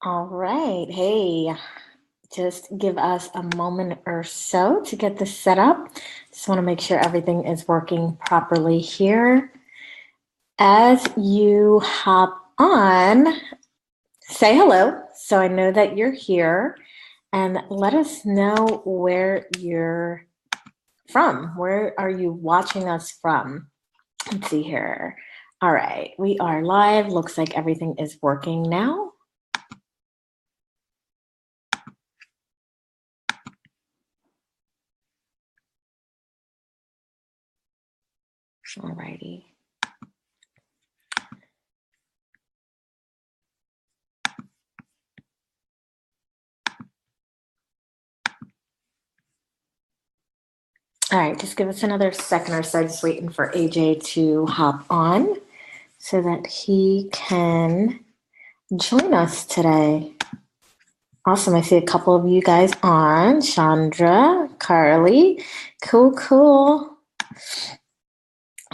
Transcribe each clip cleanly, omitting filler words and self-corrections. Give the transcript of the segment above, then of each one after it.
All right. Hey, just give us a moment or so to get this set up. Just want to make sure everything is working properly here. As you hop on, say hello so I know that you're here and let us know where you're from. Where are you watching us from? Let's see here. All right, we are live. Looks like everything is working now. All righty. All right, just give us another second or so. Just waiting for AJ to hop on so that he can join us today. Awesome. I see a couple of you guys on. Chandra, Carly. Cool.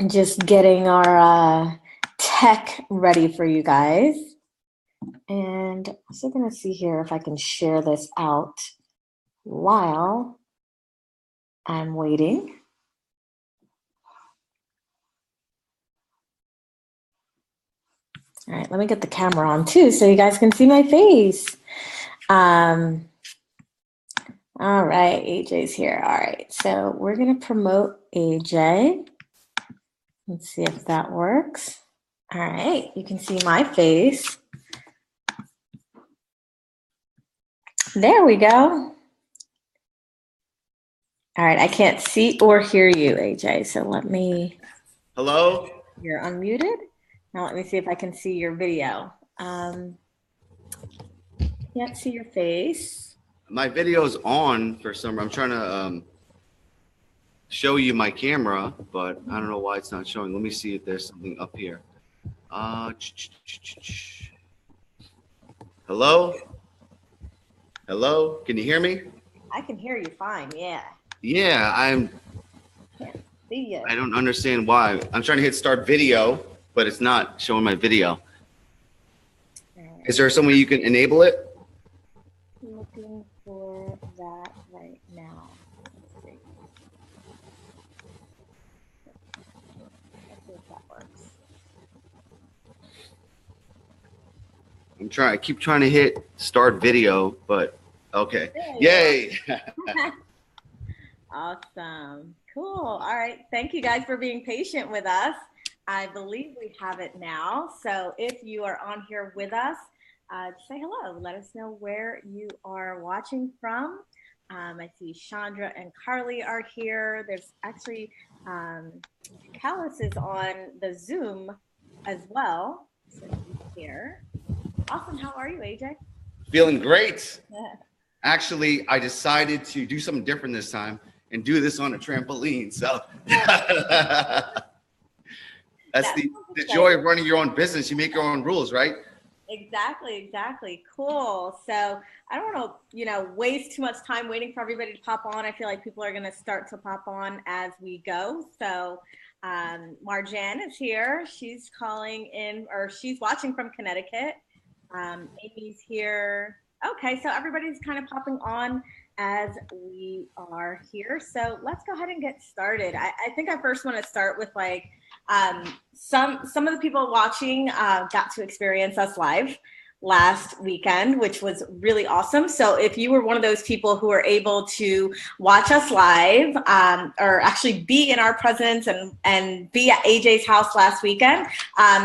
Just getting our tech ready for you guys. And I'm also going to see here if I can share this out while I'm waiting. All right, let me get the camera on too so you guys can see my face. All right, AJ's here. All right, so we're going to promote AJ. Let's see if that works. All right, you can see my face. There we go. All right, I can't see or hear you, AJ, so let me... Hello? You're unmuted. Now let me see if I can see your video. Can't see your face. My video's on for some. I'm trying to show you my camera, but I don't know why it's not showing. Let me see if there's something up here. Hello? Hello? Can you hear me? I can hear you fine, yeah. Yeah, Can't see you. I don't understand why. I'm trying to hit start video, but it's not showing my video. Is there some way you can enable it? Looking for that right now. Let's see. Let's see if that works. I keep trying to hit start video, but okay. Yay! Awesome. Cool. All right. Thank you guys for being patient with us. I believe we have it now. So if you are on here with us, say hello. Let us know where you are watching from. I see Chandra and Carly are here. There's actually Callis is on the Zoom as well. So he's here. Awesome. How are you, AJ? Feeling great. Actually, I decided to do something different this time and do this on a trampoline. So that's the joy of running your own business. You make your own rules, right? Exactly. Cool. So I don't want to, waste too much time waiting for everybody to pop on. I feel like people are going to start to pop on as we go. So Marjan is here. She's calling in, or she's watching from Connecticut. Amy's here. Okay, so everybody's kind of popping on as we are here. So let's go ahead and get started. I think I first want to start with some of the people watching got to experience us live last weekend, which was really awesome. So if you were one of those people who were able to watch us live or actually be in our presence and be at AJ's house last weekend,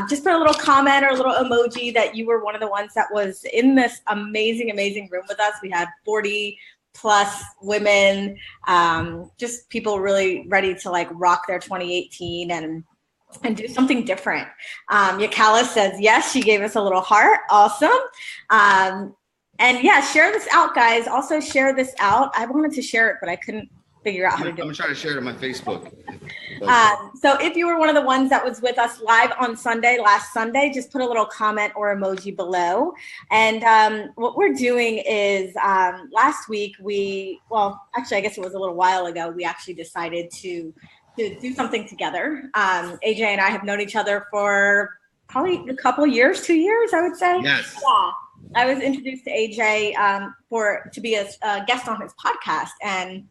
just put a little comment or a little emoji that you were one of the ones that was in this amazing room with us. We had 40 plus women, just people really ready to rock their 2018 and do something different. Yakala says, yes, she gave us a little heart. Awesome. And yeah, share this out, guys. Also share this out. I wanted to share it, but I couldn't figure out how to do it. I'm going to try to share it on my Facebook. So if you were one of the ones that was with us live on last Sunday, just put a little comment or emoji below. And what we're doing is last week actually, I guess it was a little while ago, we actually decided to do something together. AJ and I have known each other for probably a couple of years, 2 years, I would say. Yes. Yeah. I was introduced to AJ to be a guest on his podcast, and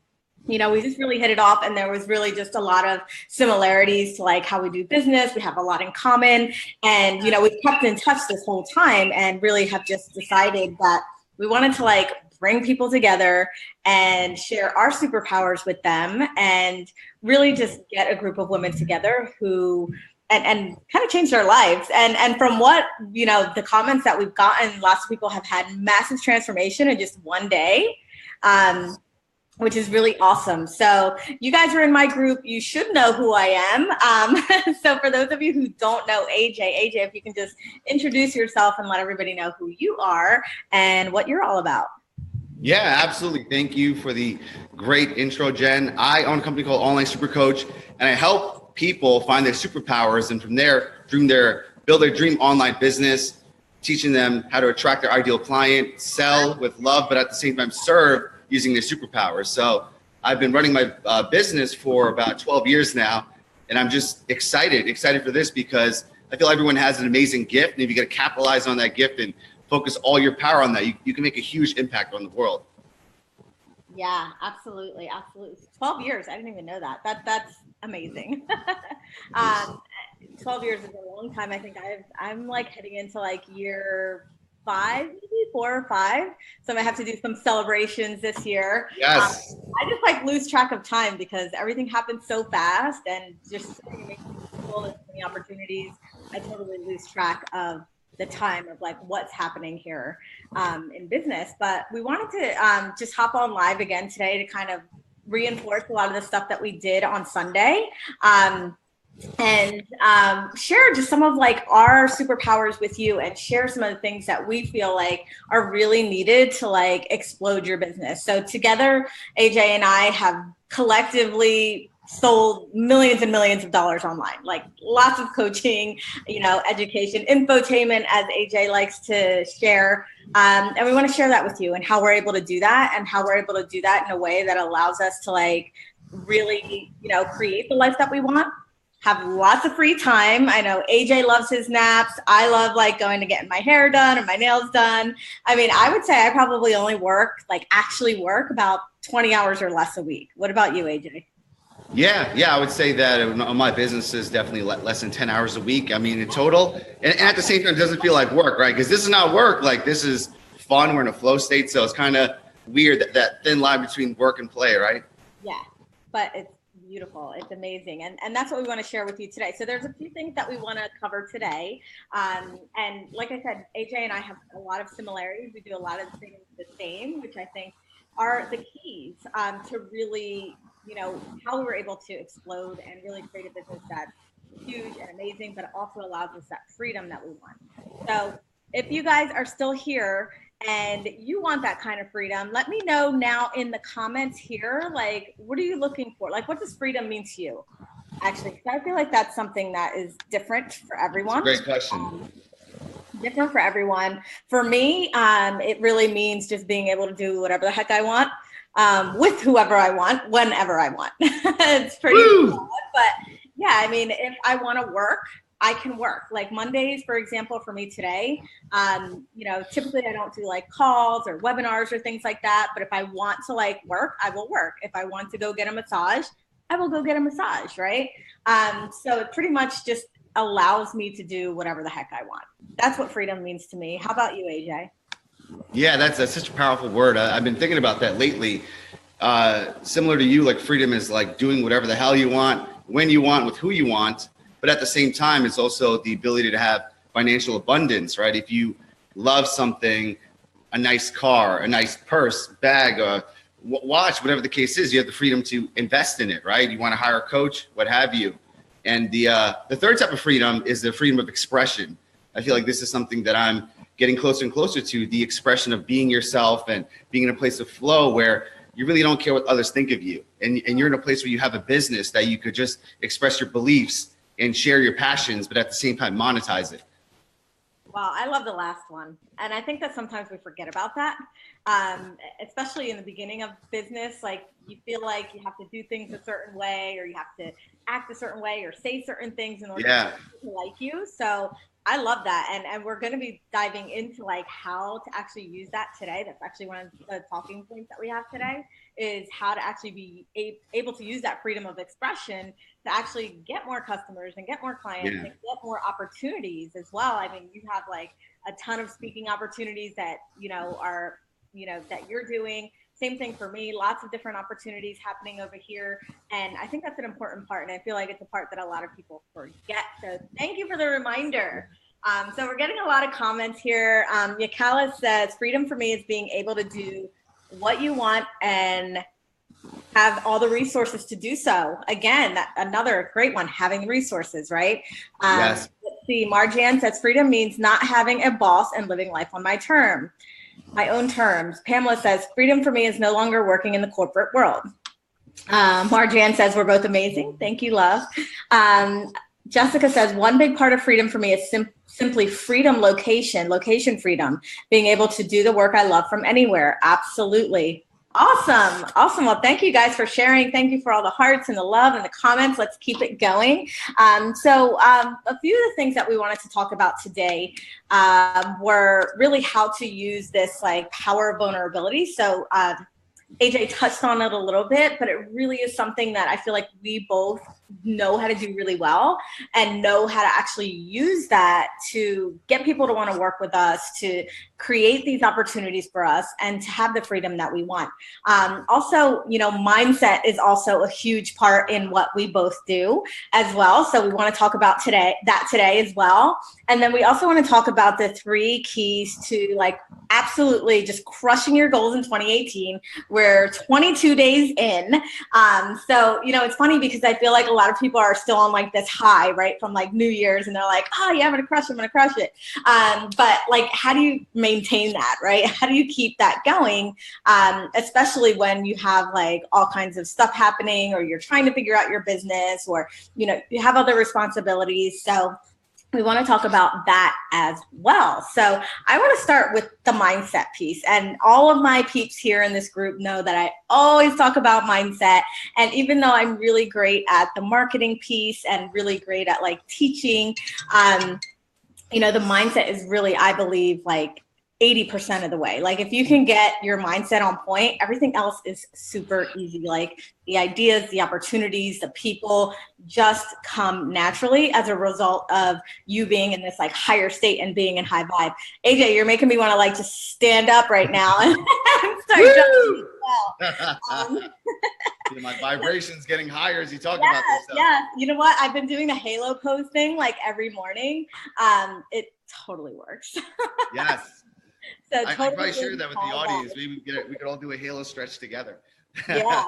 we just really hit it off, and there was really just a lot of similarities to like how we do business. We have a lot in common, and we've kept in touch this whole time, and really have just decided that we wanted to like bring people together and share our superpowers with them, and really just get a group of women together who and kind of change their lives. And from what the comments that we've gotten, lots of people have had massive transformation in just one day. Which is really awesome. So you guys are in my group. You should know who I am. So for those of you who don't know AJ, if you can just introduce yourself and let everybody know who you are and what you're all about. Yeah, absolutely. Thank you for the great intro, Jen. I own a company called Online Super Coach, and I help people find their superpowers, and from there, build their dream online business, teaching them how to attract their ideal client, sell with love, but at the same time serve using their superpowers. So I've been running my business for about 12 years now, and I'm just excited for this because I feel everyone has an amazing gift, and if you got to capitalize on that gift and focus all your power on that, you can make a huge impact on the world. Yeah, absolutely. 12 years. I didn't even know that. That's amazing. 12 years is a long time. I think I'm like heading into like year 5, maybe 4 or 5. So I'm gonna have to do some celebrations this year. Yes. I just like lose track of time because everything happens so fast, and just so many people and so many opportunities. I totally lose track of the time of like what's happening here in business. But we wanted to just hop on live again today to kind of reinforce a lot of the stuff that we did on Sunday. And share just some of like our superpowers with you, and share some of the things that we feel like are really needed to like explode your business. So together, AJ and I have collectively sold millions and millions of dollars online, like lots of coaching, education, infotainment, as AJ likes to share. And we want to share that with you, and how we're able to do that, and how we're able to do that in a way that allows us to like really, create the life that we want. Have lots of free time. I know AJ loves his naps. I love like going to getting my hair done or my nails done. I mean, I would say I probably only actually work about 20 hours or less a week. What about you, AJ? Yeah, I would say that my business is definitely less than 10 hours a week. I mean, in total, and at the same time, it doesn't feel like work, right? Because this is not work. Like, this is fun. We're in a flow state. So it's kind of weird that thin line between work and play, right? Yeah, but it's beautiful. It's amazing. And that's what we want to share with you today. So there's a few things that we want to cover today. And like I said, AJ and I have a lot of similarities. We do a lot of things the same, which I think are the keys to really, how we were able to explode and really create a business that's huge and amazing, but also allows us that freedom that we want. So if you guys are still here and you want that kind of freedom, let me know now in the comments here, like, what are you looking for? Like, what does freedom mean to you? Actually, I feel like that's something that is different for everyone. Great question. Different for everyone. For me, it really means just being able to do whatever the heck I want, with whoever I want, whenever I want. It's pretty broad, but yeah, I mean, if I want to work, I can work. Like Mondays, for example, for me today, typically I don't do like calls or webinars or things like that. But if I want to like work, I will work. If I want to go get a massage, I will go get a massage, right? So it pretty much just allows me to do whatever the heck I want. That's what freedom means to me. How about you, AJ? Yeah, that's such a powerful word. I've been thinking about that lately. Similar to you, like freedom is like doing whatever the hell you want, when you want, with who you want. But at the same time, it's also the ability to have financial abundance, right? If you love something, a nice car, a nice purse, bag, watch, whatever the case is, you have the freedom to invest in it, right? You want to hire a coach, what have you. And the third type of freedom is the freedom of expression. I feel like this is something that I'm getting closer and closer to, the expression of being yourself and being in a place of flow where you really don't care what others think of you. And you're in a place where you have a business that you could just express your beliefs and share your passions, but at the same time, monetize it. Wow, I love the last one. And I think that sometimes we forget about that, especially in the beginning of business. Like you feel like you have to do things a certain way, or you have to act a certain way or say certain things in order to like you. So I love that. And we're going to be diving into like how to actually use that today. That's actually one of the talking points that we have today, is how to actually be able to use that freedom of expression to actually get more customers and get more clients and get more opportunities as well. I mean, you have like a ton of speaking opportunities that, are, that you're doing. Same thing for me, lots of different opportunities happening over here. And I think that's an important part. And I feel like it's a part that a lot of people forget. So thank you for the reminder. So we're getting a lot of comments here. Yakala says, freedom for me is being able to do what you want and have all the resources to do so. Again, another great one, having the resources, right? Yes. Let's see, Marjan says, freedom means not having a boss and living life on my own terms. Pamela says, freedom for me is no longer working in the corporate world. Marjan says, we're both amazing. Thank you, love. Jessica says, one big part of freedom for me is simply freedom, location freedom, being able to do the work I love from anywhere. Absolutely. Awesome. Well, thank you guys for sharing. Thank you for all the hearts and the love and the comments. Let's keep it going. So a few of the things that we wanted to talk about today were really how to use this like power of vulnerability. So AJ touched on it a little bit, but it really is something that I feel like we both know how to do really well and know how to actually use that to get people to want to work with us, to create these opportunities for us, and to have the freedom that we want. Also, mindset is also a huge part in what we both do as well. So we want to talk about today as well. And then we also want to talk about the 3 keys to like absolutely just crushing your goals in 2018. We're 22 days in. So, it's funny because I feel like a lot of people are still on like this high, right? From like New Year's, and they're like, oh yeah, I'm going to crush it. But like, how do you maintain that, right? How do you keep that going? Especially when you have like all kinds of stuff happening, or you're trying to figure out your business, or, you have other responsibilities. So we want to talk about that as well. So I want to start with the mindset piece. And all of my peeps here in this group know that I always talk about mindset. And even though I'm really great at the marketing piece and really great at like teaching, the mindset is really, I believe, like 80% of the way. Like if you can get your mindset on point, everything else is super easy. Like the ideas, the opportunities, the people just come naturally as a result of you being in this like higher state and being in high vibe. AJ, you're making me want to like just stand up right now and start jumping as well. My vibration's getting higher as you talk about this stuff. Yeah, you know what? I've been doing the halo pose thing like every morning. It totally works. Yes. So I'm totally probably share that with the audience. We could all do a halo stretch together. Yeah.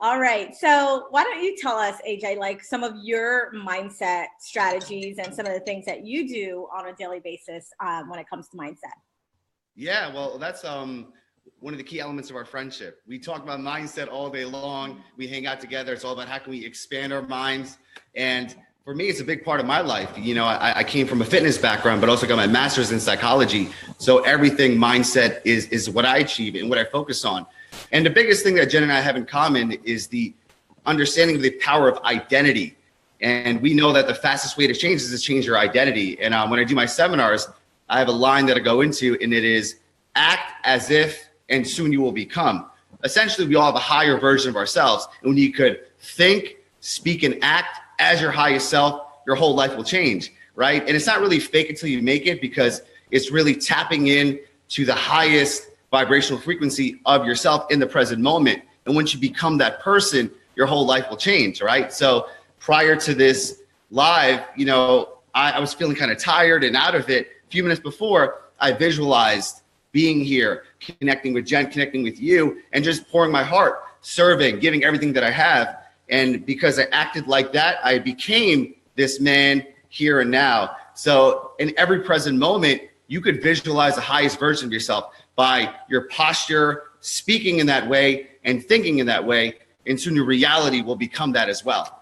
All right. So why don't you tell us, AJ, like some of your mindset strategies and some of the things that you do on a daily basis when it comes to mindset? Yeah, well, that's one of the key elements of our friendship. We talk about mindset all day long. We hang out together. It's all about how can we expand our minds. And for me, it's a big part of my life. I came from a fitness background, but also got my master's in psychology. So everything mindset is what I achieve and what I focus on. And the biggest thing that Jen and I have in common is the understanding of the power of identity. And we know that the fastest way to change is to change your identity. And when I do my seminars, I have a line that I go into, and it is act as if, and soon you will become. Essentially, we all have a higher version of ourselves. And when you could think, speak, and act as your highest self, your whole life will change, right? And it's not really fake until you make it, because it's really tapping in to the highest vibrational frequency of yourself in the present moment. And once you become that person, your whole life will change, right? So prior to this live, I was feeling kind of tired and out of it. A few minutes before, I visualized being here, connecting with Jen, connecting with you, and just pouring my heart, serving, giving everything that I have. And because I acted like that, I became this man here and now. So in every present moment, you could visualize the highest version of yourself by your posture, speaking in that way and thinking in that way. And soon your reality will become that as well.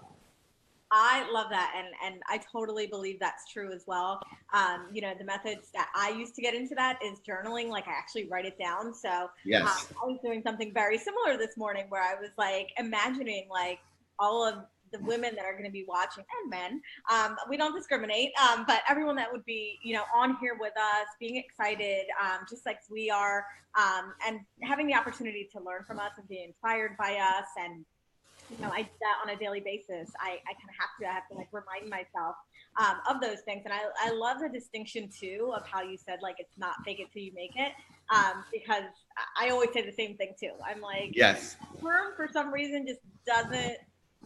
I love that. And I totally believe that's true as well. The methods that I used to get into that is journaling. Like I actually write it down. So yes. I was doing something very similar this morning where I was like imagining like all of the women that are going to be watching, and men, we don't discriminate, but everyone that would be, on here with us, being excited, just like we are, and having the opportunity to learn from us and be inspired by us. And I do that on a daily basis. I kind of have to like remind myself of those things. And I love the distinction too of how you said, like, it's not fake it till you make it. Because I always say the same thing too. I'm like, yes, term for some reason just doesn't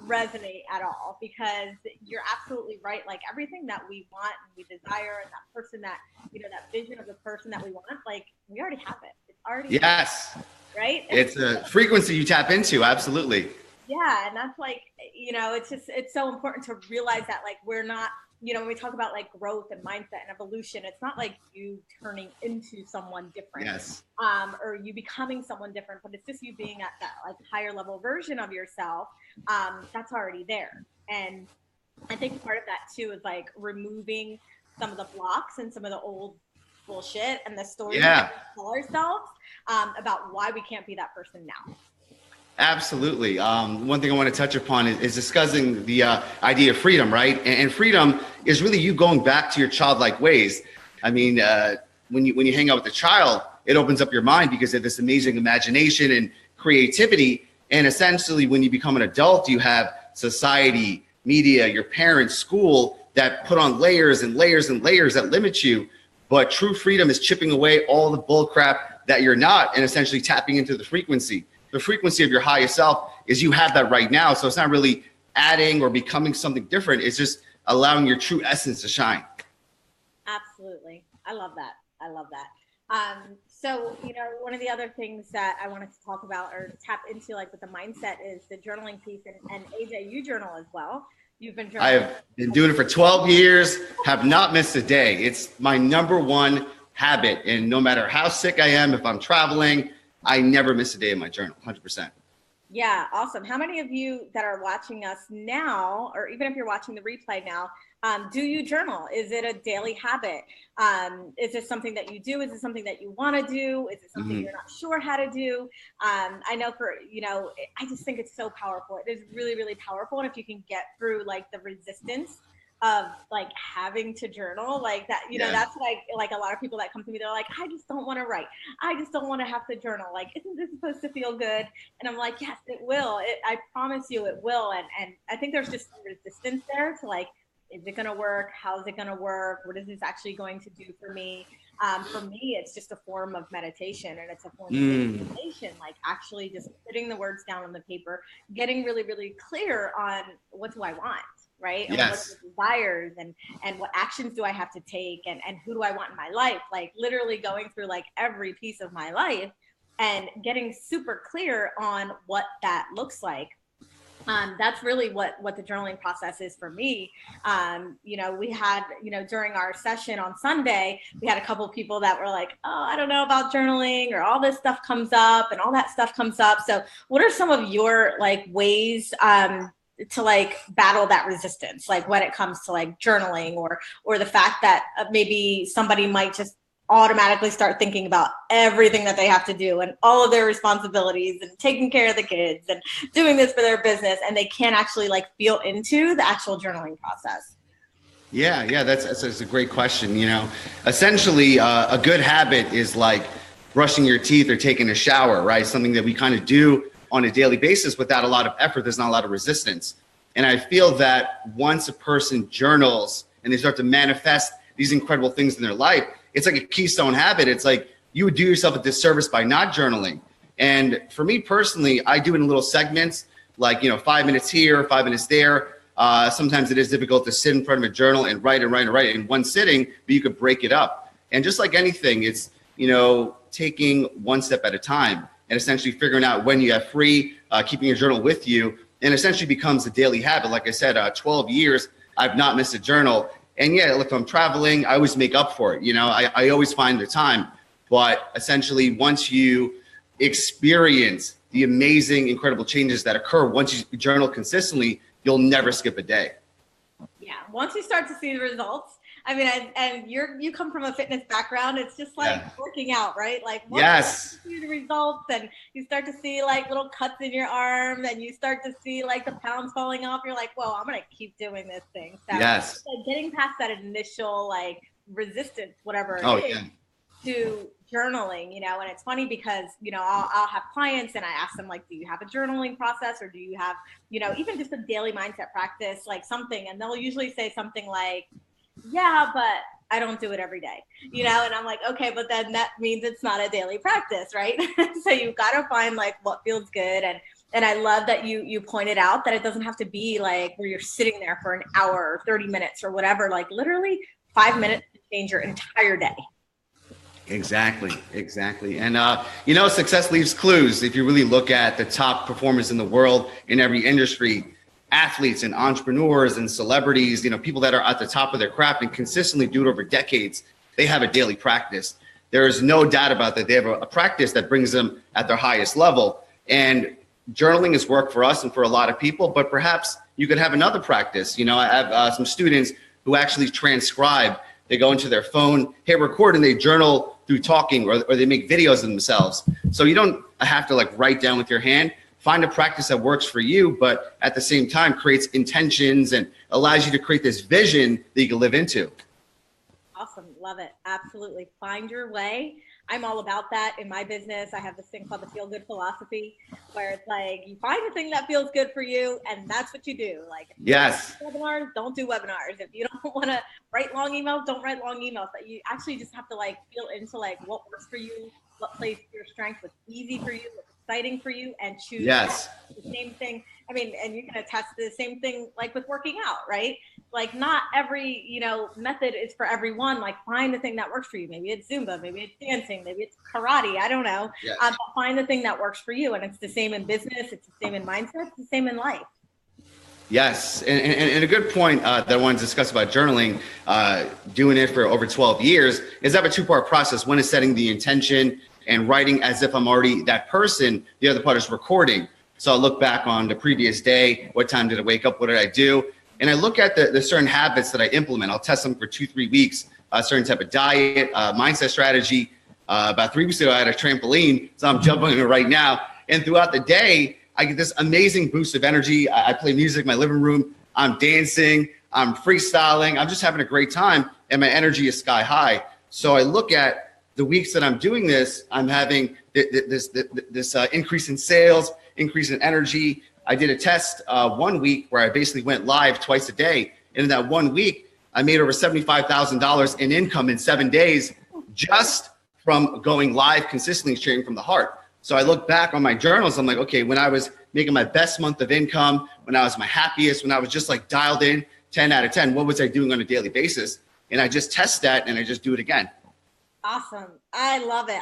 resonate at all, because you're absolutely right. Like, everything that we want and we desire, and that person that, that vision of the person that we want, like, we already have it. It's already yes, right. It's a frequency you tap into. Absolutely. Yeah. And that's like, it's so important to realize that, like, we're not, when we talk about like growth and mindset and evolution, it's not like you turning into someone different, Yes. Or you becoming someone different, but it's just you being at that like higher level version of yourself. That's already there. And I think part of that too is like removing some of the blocks and some of the old bullshit and the stories that we tell ourselves about why we can't be that person now. Absolutely. One thing I want to touch upon is discussing the idea of freedom, right? And freedom is really you going back to your childlike ways. I mean, when you hang out with a child, it opens up your mind because of this amazing imagination and creativity. And essentially, when you become an adult, you have society, media, your parents, school that put on layers and layers and layers that limit you. But true freedom is chipping away all the bull crap that you're not and essentially tapping into the frequency. The frequency of your highest self is you have that right now. So it's not really adding or becoming something different. It's just allowing your true essence to shine. Absolutely. I love that. So, one of the other things that I wanted to talk about or tap into, like with the mindset, is the journaling piece. And AJ, you journal as well. You've been journaling. I've been doing it for 12 years, have not missed a day. It's my number one habit. And no matter how sick I am, if I'm traveling, I never miss a day in my journal, 100%. Yeah, awesome. How many of you that are watching us now, or even if you're watching the replay now, do you journal? Is it a daily habit? Is it something that you do? Is it something that you want to do? Is it something you're not sure how to do? I know I just think it's so powerful. It is really, really powerful. And if you can get through like the resistance of like having to journal like that, that's like a lot of people that come to me, they're like, I just don't want to write. I just don't want to have to journal. Like, isn't this supposed to feel good? And I'm like, yes, it will. I promise you it will. And I think there's just some resistance there to like, is it going to work? How is it going to work? What is this actually going to do for me? For me, it's just a form of meditation, and it's a form of visualization, like actually just putting the words down on the paper, getting really, really clear on what do I want? Right? And what are the desires and what actions do I have to take and who do I want in my life? Like literally going through like every piece of my life and getting super clear on what that looks like. That's really what the journaling process is for me. We had, during our session on Sunday, we had a couple of people that were like, oh, I don't know about journaling, or all this stuff comes up and all that stuff comes up. So what are some of your like ways, to like battle that resistance, like when it comes to like journaling or the fact that maybe somebody might just automatically start thinking about everything that they have to do and all of their responsibilities and taking care of the kids and doing this for their business, and they can't actually like feel into the actual journaling process? Yeah, that's a great question. Essentially, a good habit is like brushing your teeth or taking a shower, right? Something that we kind of do on a daily basis without a lot of effort. There's not a lot of resistance. And I feel that once a person journals and they start to manifest these incredible things in their life, it's like a keystone habit. It's like you would do yourself a disservice by not journaling. And for me personally, I do it in little segments, like 5 minutes here, 5 minutes there. Sometimes it is difficult to sit in front of a journal and write in one sitting, but you could break it up. And just like anything, it's taking one step at a time and essentially figuring out when you have free, keeping your journal with you, and essentially becomes a daily habit. Like I said, 12 years, I've not missed a journal. And yeah, if I'm traveling, I always make up for it. I always find the time. But essentially, once you experience the amazing, incredible changes that occur, once you journal consistently, you'll never skip a day. Yeah, once you start to see the results, I mean, and you come from a fitness background. It's just like working out, right? Like Yes. You see the results, and you start to see like little cuts in your arm, and you start to see like the pounds falling off. You're like, whoa, I'm gonna keep doing this thing. So Yes. like, getting past that initial like resistance, whatever it is, Yeah. to journaling, and it's funny because, I'll have clients and I ask them like, do you have a journaling process, or do you have, even just a daily mindset practice, like something, and they'll usually say something like, yeah, but I don't do it every day, and I'm like, okay, but then that means it's not a daily practice, right? So you've got to find like what feels good. And I love that you pointed out that it doesn't have to be like where you're sitting there for an hour or 30 minutes or whatever, like literally 5 minutes to change your entire day. Exactly. And, success leaves clues. If you really look at the top performers in the world in every industry, athletes and entrepreneurs and celebrities, people that are at the top of their craft and consistently do it over decades, they have a daily practice. There is no doubt about that. They have a practice that brings them at their highest level. And journaling has worked for us and for a lot of people, but perhaps you could have another practice. I have some students who actually transcribe. They go into their phone, hit record, and they journal through talking, or they make videos of themselves. So you don't have to like write down with your hand. Find a practice that works for you, but at the same time creates intentions and allows you to create this vision that you can live into. Awesome. Love it. Absolutely. Find your way. I'm all about that in my business. I have this thing called the feel good philosophy, where it's like you find the thing that feels good for you, and that's what you do. Like, if you yes, don't do webinars, don't do webinars. If you don't want to write long emails, don't write long emails. But you actually just have to like feel into like what works for you, what plays to your strength, what's easy for you, what's exciting for you, and choose the same thing. I mean, and you can attest to the same thing like with working out, right? Like not every, method is for everyone. Like find the thing that works for you. Maybe it's Zumba, maybe it's dancing, maybe it's karate. I don't know. Yes. But find the thing that works for you. And it's the same in business. It's the same in mindset. It's the same in life. Yes. And a good point that I want to discuss about journaling, doing it for over 12 years, is I have a two-part process. One is setting the intention and writing as if I'm already that person. The other part is recording. So I'll look back on the previous day. What time did I wake up? What did I do? And I look at the certain habits that I implement. I'll test them for 2-3 weeks, a certain type of diet, mindset strategy. About 3 weeks ago, I had a trampoline, so I'm jumping on it right now. And throughout the day, I get this amazing boost of energy. I play music in my living room. I'm dancing. I'm freestyling. I'm just having a great time, and my energy is sky high. So I look at the weeks that I'm doing this, I'm having this increase in sales, increase in energy. I did a test 1 week where I basically went live twice a day. And in that 1 week, I made over $75,000 in income in 7 days just from going live consistently, sharing from the heart. So I look back on my journals. I'm like, okay, when I was making my best month of income, when I was my happiest, when I was just like dialed in 10 out of 10, what was I doing on a daily basis? And I just test that and I just do it again. Awesome. I love it.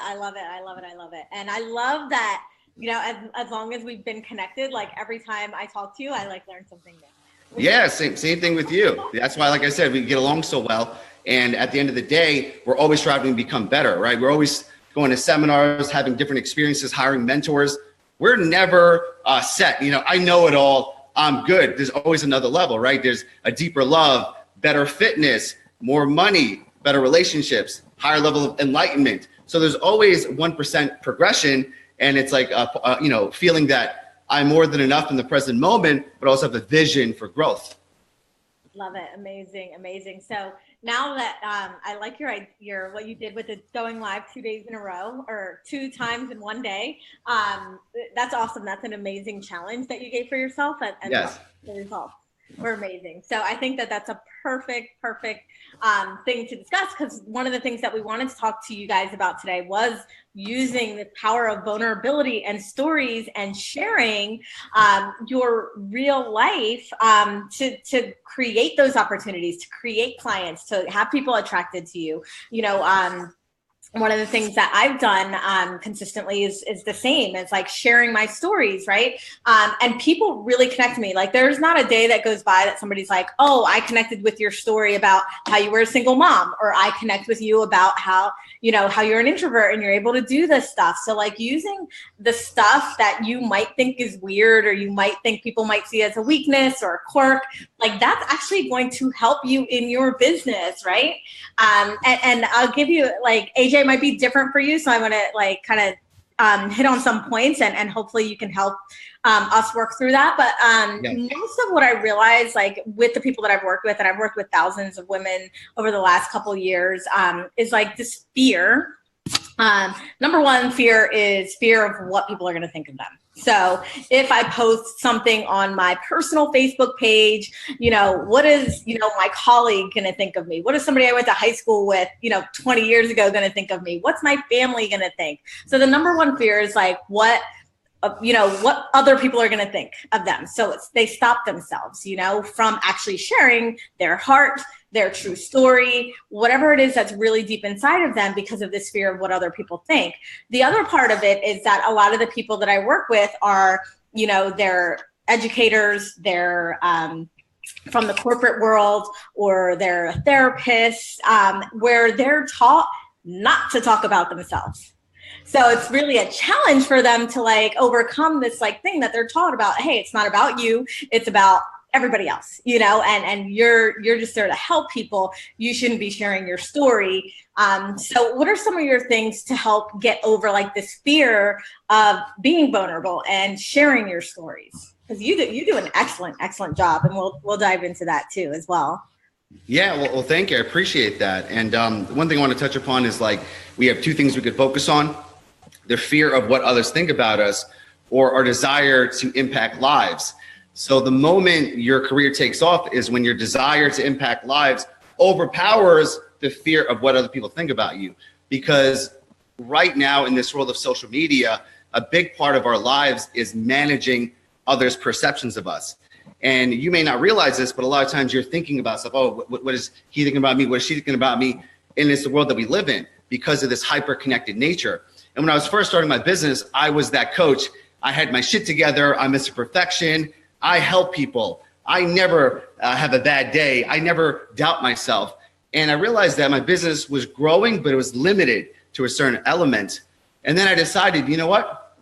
And I love that, as long as we've been connected, like every time I talk to you, I like learn something new. Yeah, same thing with you. That's why, like I said, we get along so well. And at the end of the day, we're always striving to become better, right? We're always going to seminars, having different experiences, hiring mentors. We're never set. I know it all. I'm good. There's always another level, right? There's a deeper love, better fitness, more money, better relationships, higher level of enlightenment. So there's always 1% progression. And it's like, feeling that I'm more than enough in the present moment, but also have the vision for growth. Love it. Amazing. So now that I like your what you did with it going live 2 days in a row or 2 times in 1 day, that's awesome. That's an amazing challenge that you gave for yourself, and yes, the results were amazing. So I think that that's a perfect thing to discuss, because one of the things that we wanted to talk to you guys about today was using the power of vulnerability and stories and sharing your real life to create those opportunities, to create clients, to have people attracted to you. one of the things that I've done consistently is the same. It's like sharing my stories, right? And people really connect to me. Like there's not a day that goes by that somebody's like, oh, I connected with your story about how you were a single mom, or I connect with you about how, you know, how you're an introvert and you're able to do this stuff. So like using the stuff that you might think is weird, or you might think people might see as a weakness or a quirk, like that's actually going to help you in your business, right? And I'll give you, like, AJ might be different for you, so I'm gonna like kind of hit on some points, and hopefully you can help us work through that. But Yeah. most of what I realized, like with the people that I've worked with, and I've worked with thousands of women over the last couple of years, is like this fear. Number one fear is fear of what people are going to think of them. So if I post something on my personal Facebook page, you know, what is, you know, my colleague going to think of me? What is somebody I went to high school with, you know, 20 years ago going to think of me? What's my family going to think? So the number one fear is like, what other people are going to think of them. So they stop themselves, you know, from actually sharing their heart, their true story, whatever it is that's really deep inside of them, because of this fear of what other people think. The other part of it is that a lot of the people that I work with are, you know, they're educators, they're from the corporate world, or they're therapists, where they're taught not to talk about themselves. So it's really a challenge for them to like overcome this like thing that they're taught about. Hey, it's not about you, it's about everybody else, you know, and you're just there to help people. You shouldn't be sharing your story. So what are some of your things to help get over like this fear of being vulnerable and sharing your stories? Because you do an excellent job, and we'll dive into that too as well. Yeah, well, thank you. I appreciate that. And one thing I want to touch upon is like we have two things we could focus on: the fear of what others think about us, or our desire to impact lives. So the moment your career takes off is when your desire to impact lives overpowers the fear of what other people think about you. Because right now in this world of social media, a big part of our lives is managing others' perceptions of us. And you may not realize this, but a lot of times you're thinking about stuff. Oh, what is he thinking about me? What is she thinking about me? And it's the world that we live in because of this hyper-connected nature. And when I was first starting my business, I was that coach. I had my shit together. I'm Mr. Perfection. I help people. I never have a bad day. I never doubt myself. And I realized that my business was growing, but it was limited to a certain element. And then I decided, you know what?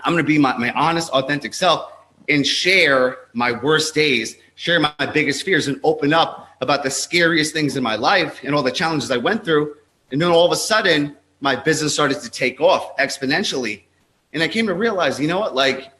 I'm going to be my honest, authentic self and share my worst days, share my biggest fears, and open up about the scariest things in my life and all the challenges I went through. And then all of a sudden, my business started to take off exponentially. And I came to realize, you know what, like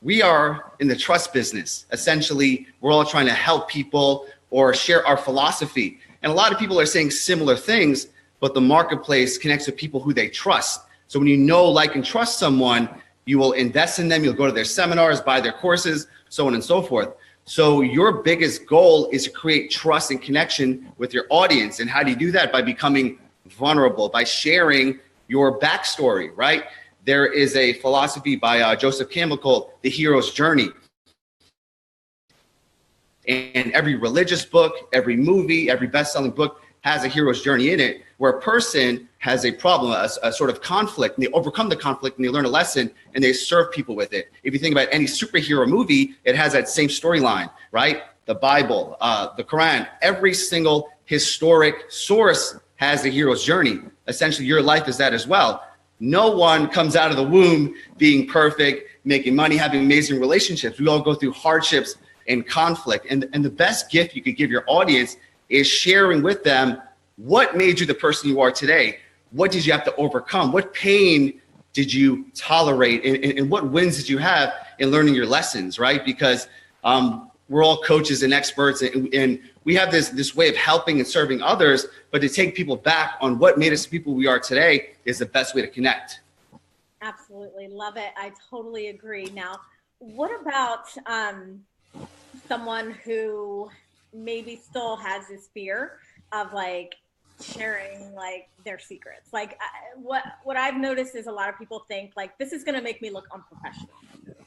we are in the trust business. Essentially, we're all trying to help people or share our philosophy. And a lot of people are saying similar things, but the marketplace connects with people who they trust. So when you know, like, and trust someone, you will invest in them. You'll go to their seminars, buy their courses, so on and so forth. So your biggest goal is to create trust and connection with your audience. And how do you do that? By becoming vulnerable, by sharing your backstory, right? There is a philosophy by Joseph Campbell called The Hero's Journey. And every religious book, every movie, every best-selling book has a hero's journey in it, where a person has a problem, a sort of conflict, and they overcome the conflict and they learn a lesson and they serve people with it. If you think about any superhero movie, it has that same storyline, right? The Bible, the Quran, every single historic source has a hero's journey. Essentially, your life is that as well. No one comes out of the womb being perfect, making money, having amazing relationships. We all go through hardships and conflict. And the best gift you could give your audience is sharing with them what made you the person you are today. What did you have to overcome? What pain did you tolerate? And what wins did you have in learning your lessons, right? Because we're all coaches and experts, and we have this way of helping and serving others, but to take people back on what made us the people we are today is the best way to connect. Absolutely. Love it. I totally agree. Now, what about someone who maybe still has this fear of like sharing like their secrets? Like what I've noticed is a lot of people think like this is going to make me look unprofessional,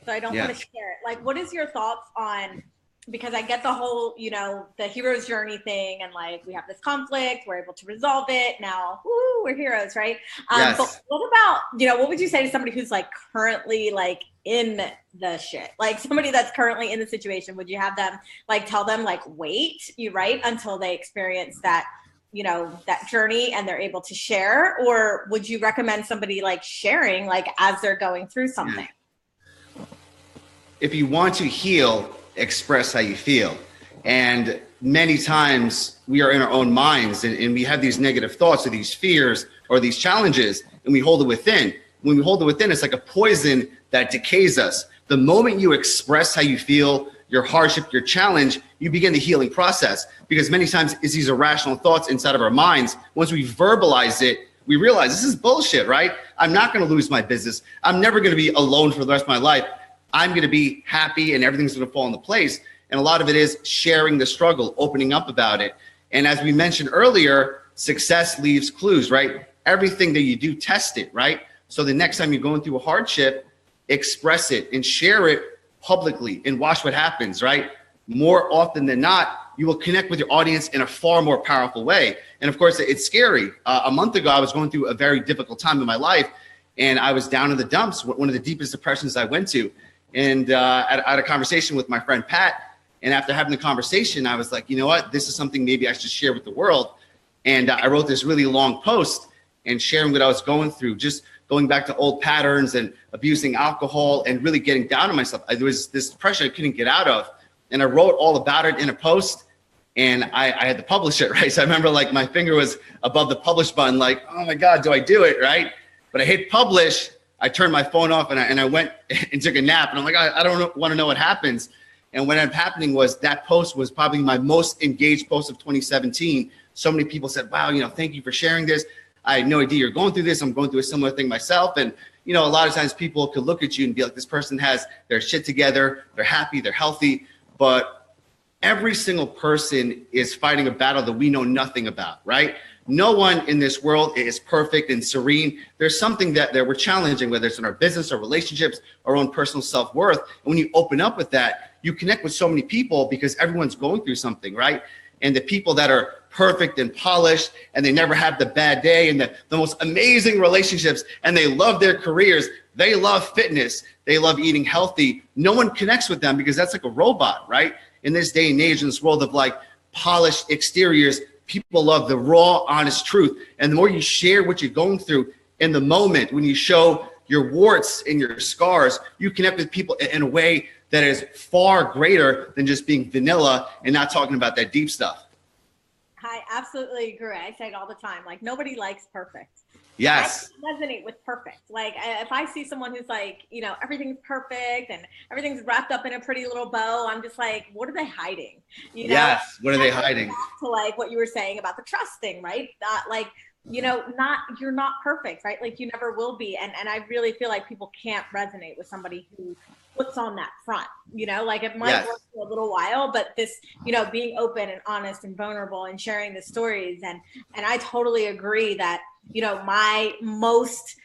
so I don't want to share it. Like, what is your thoughts on because I get the whole, the hero's journey thing, and like we have this conflict, we're able to resolve it. Now, woo, we're heroes, right? Yes. But what about, what would you say to somebody who's like currently like in the shit, like somebody that's currently in the situation? Would you have them like tell them like wait, right, until they experience that, that journey and they're able to share? Or would you recommend somebody like sharing like as they're going through something? If you want to heal, express how you feel. And many times we are in our own minds and we have these negative thoughts or these fears or these challenges, and we hold it within. When we hold it within, it's like a poison that decays us. The moment you express how you feel, your hardship, your challenge, you begin the healing process, because many times it's these irrational thoughts inside of our minds. Once we verbalize it, we realize this is bullshit, right? I'm not going to lose my business. I'm never going to be alone for the rest of my life. I'm going to be happy and everything's going to fall into place. And a lot of it is sharing the struggle, opening up about it. And as we mentioned earlier, success leaves clues, right? Everything that you do, test it, right? So the next time you're going through a hardship, express it and share it publicly and watch what happens, right? More often than not, you will connect with your audience in a far more powerful way. And of course, it's scary. A month ago, I was going through a very difficult time in my life, and I was down in the dumps, one of the deepest depressions I went to. And I had a conversation with my friend Pat. And after having the conversation, I was like, you know what? This is something maybe I should share with the world. And I wrote this really long post and sharing what I was going through, just going back to old patterns and abusing alcohol and really getting down on myself. There was this depression I couldn't get out of. And I wrote all about it in a post, and I had to publish it, right? So I remember like my finger was above the publish button, like, oh my God, do I do it, right? But I hit publish. I turned my phone off and I went and took a nap. And I'm like, I don't want to know what happens. And what ended up happening was that post was probably my most engaged post of 2017. So many people said, wow, thank you for sharing this. I had no idea you're going through this. I'm going through a similar thing myself. And, a lot of times people could look at you and be like, this person has their shit together. They're happy. They're healthy. But every single person is fighting a battle that we know nothing about, right? No one in this world is perfect and serene. There's something that we're challenging, whether it's in our business or relationships, our own personal self-worth. And when you open up with that, you connect with so many people because everyone's going through something, right? And the people that are perfect and polished and they never have the bad day and the most amazing relationships and they love their careers, they love fitness, they love eating healthy. No one connects with them because that's like a robot, right? In this day and age, in this world of like polished exteriors, people love the raw, honest truth. And the more you share what you're going through in the moment, when you show your warts and your scars, you connect with people in a way that is far greater than just being vanilla and not talking about that deep stuff. I absolutely agree. I say it all the time. Like, nobody likes perfect. Yes. I resonate with perfect. Like, if I see someone who's like, everything's perfect and everything's wrapped up in a pretty little bow, I'm just like, what are they hiding? Yes. What are they hiding? Back to like what you were saying about the trust thing, right? That like, you're not perfect, right? Like, you never will be. And I really feel like people can't resonate with somebody who puts on that front, like it might work for a little while, but this, being open and honest and vulnerable and sharing the stories. And I totally agree that, my most,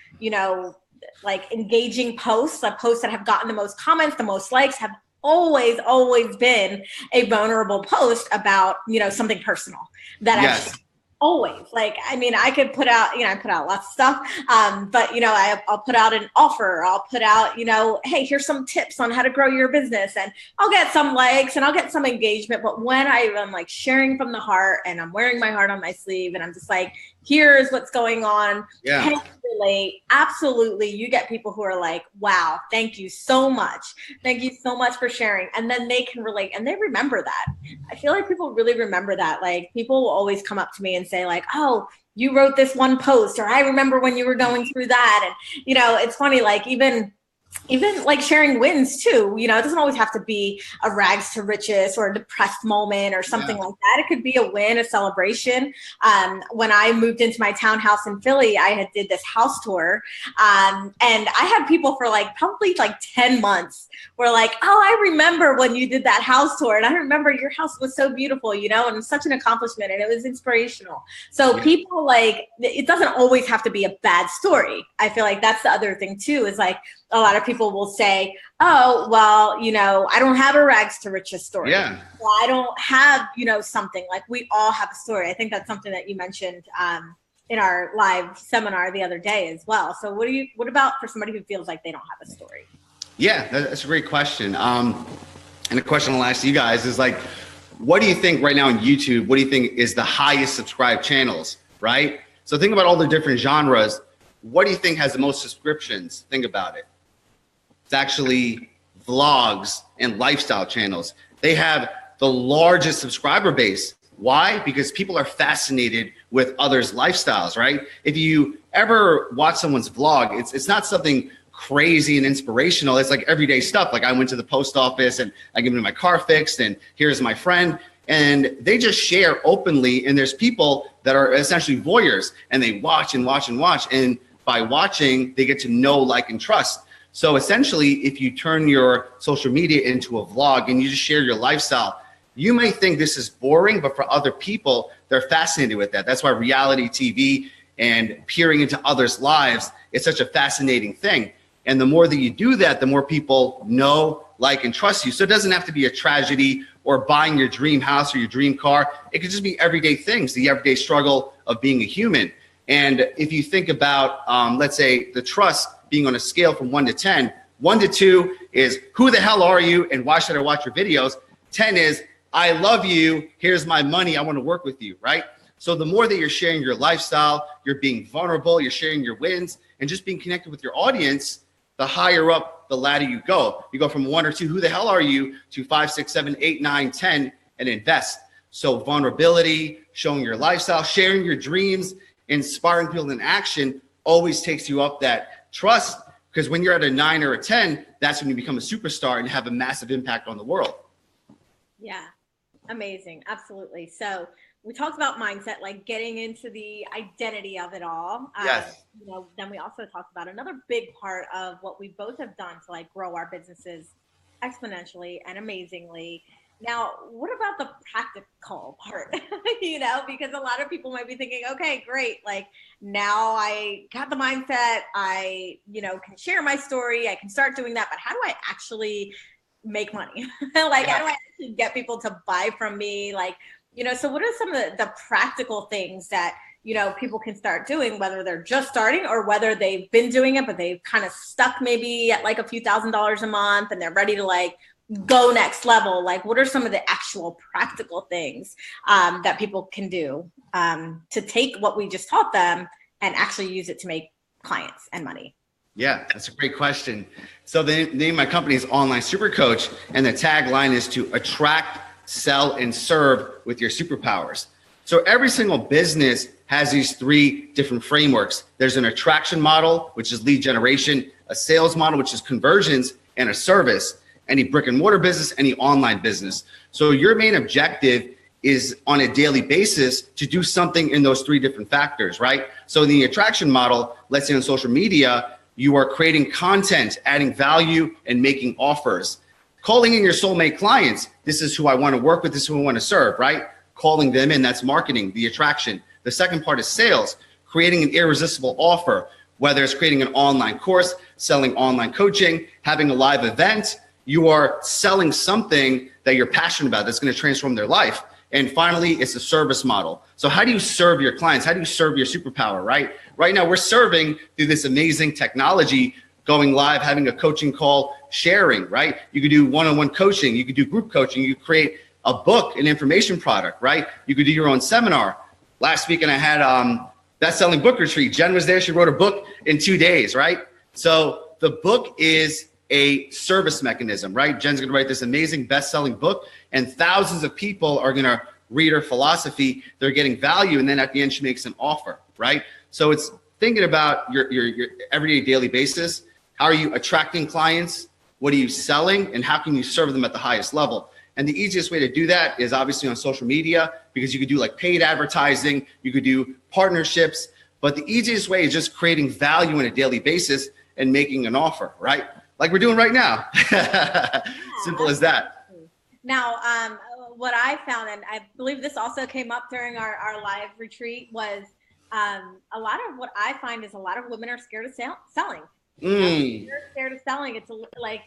like engaging posts, the posts that have gotten the most comments, the most likes, have always been a vulnerable post about, something personal that I always, like, I mean, I could put out, I put out lots of stuff, but, I'll put out an offer. I'll put out, hey, here's some tips on how to grow your business, and I'll get some likes and I'll get some engagement. But when I'm like sharing from the heart and I'm wearing my heart on my sleeve and I'm just like, here's what's going on. Yeah. Can you relate? Absolutely. You get people who are like, wow, thank you so much. Thank you so much for sharing. And then they can relate and they remember that. I feel like people really remember that. Like, people will always come up to me and say like, oh, you wrote this one post, or I remember when you were going through that. And, it's funny, like even like sharing wins too, it doesn't always have to be a rags to riches or a depressed moment or something like that. It could be a win, a celebration. When I moved into my townhouse in Philly, I did this house tour. And I had people for like probably like 10 months were like, oh, I remember when you did that house tour. And I remember your house was so beautiful, and it was such an accomplishment and it was inspirational. So people, like, it doesn't always have to be a bad story. I feel like that's the other thing too, is like, a lot of of people will say, oh, well, you know, I don't have a rags to riches story. Yeah. Well, I don't have, you know, something like we all have a story. I think that's something that you mentioned in our live seminar the other day as well. So what about for somebody who feels like they don't have a story? Yeah, that's a great question. And the question I'll ask you guys is like, what do you think right now on YouTube, what do you think is the highest subscribed channels, right? So think about all the different genres. What do you think has the most subscriptions? Think about it. It's actually vlogs and lifestyle channels. They have the largest subscriber base. Why? Because people are fascinated with others' lifestyles, right? If you ever watch someone's vlog, it's not something crazy and inspirational. It's like everyday stuff. Like I went to the post office and I gave me my car fixed and here's my friend. And they just share openly. And there's people that are essentially voyeurs and they watch and watch and watch. And by watching, they get to know, like, and trust. So essentially, if you turn your social media into a vlog and you just share your lifestyle, you may think this is boring, but for other people, they're fascinated with that. That's why reality TV and peering into others' lives is such a fascinating thing. And the more that you do that, the more people know, like, and trust you. So it doesn't have to be a tragedy or buying your dream house or your dream car. It could just be everyday things, the everyday struggle of being a human. And if you think about, let's say, the trust being on a scale from 1 to 10, 1 to 2 is who the hell are you and why should I watch your videos? 10 is I love you, here's my money, I want to work with you, right? So the more that you're sharing your lifestyle, you're being vulnerable, you're sharing your wins, and just being connected with your audience, the higher up the ladder you go. You go from 1 or 2, who the hell are you, to 5, 6, 7, 8, 9, 10, and invest. So vulnerability, showing your lifestyle, sharing your dreams, inspiring people in action always takes you up that trust, because when you're at a 9 or a 10, that's when you become a superstar and have a massive impact on the world. Yeah, amazing. Absolutely. So we talked about mindset, like getting into the identity of it all. Yes. You know, then we also talked about another big part of what we both have done to like grow our businesses exponentially and amazingly. Now, what about the practical part? You know, because a lot of people might be thinking, okay, great. Like now I got the mindset. I, you know, can share my story. I can start doing that. But how do I actually make money? Like, how do I actually get people to buy from me? Like, you know, so what are some of the practical things that, you know, people can start doing, whether they're just starting or whether they've been doing it, but they've kind of stuck maybe at like a few $1,000s a month and they're ready to like go next level? Like, what are some of the actual practical things that people can do to take what we just taught them and actually use it to make clients and money? Yeah, that's a great question. So the name of my company is Online Super Coach, and the tagline is to attract, sell, and serve with your superpowers. So every single business has these 3 different frameworks. There's an attraction model, which is lead generation, a sales model, which is conversions, and a service. Any brick and mortar business, any online business. So your main objective is on a daily basis to do something in those 3 different factors, right? So in the attraction model, let's say on social media, you are creating content, adding value, and making offers. Calling in your soulmate clients. This is who I want to work with. This is who I want to serve, right? Calling them in, that's marketing, the attraction. The second part is sales, creating an irresistible offer, whether it's creating an online course, selling online coaching, having a live event. You are selling something that you're passionate about that's going to transform their life. And finally, it's a service model. So how do you serve your clients? How do you serve your superpower, right? Right now, we're serving through this amazing technology, going live, having a coaching call, sharing, right? You could do one-on-one coaching. You could do group coaching. You could create a book, an information product, right? You could do your own seminar. Last weekend, I had best-selling book retreat. Jenn was there. She wrote a book in 2 days, right? So the book is a service mechanism, right? Jenn's going to write this amazing best-selling book, and thousands of people are going to read her philosophy. They're getting value, and then at the end, she makes an offer, right? So it's thinking about your everyday daily basis. How are you attracting clients? What are you selling? And how can you serve them at the highest level? And the easiest way to do that is obviously on social media, because you could do like paid advertising, you could do partnerships, but the easiest way is just creating value on a daily basis and making an offer, right? Like we're doing right now. Simple as that. Now, what I found, and I believe this also came up during our live retreat, was a lot of what I find is a lot of women are scared of selling. Mm. They're scared of selling. It's like,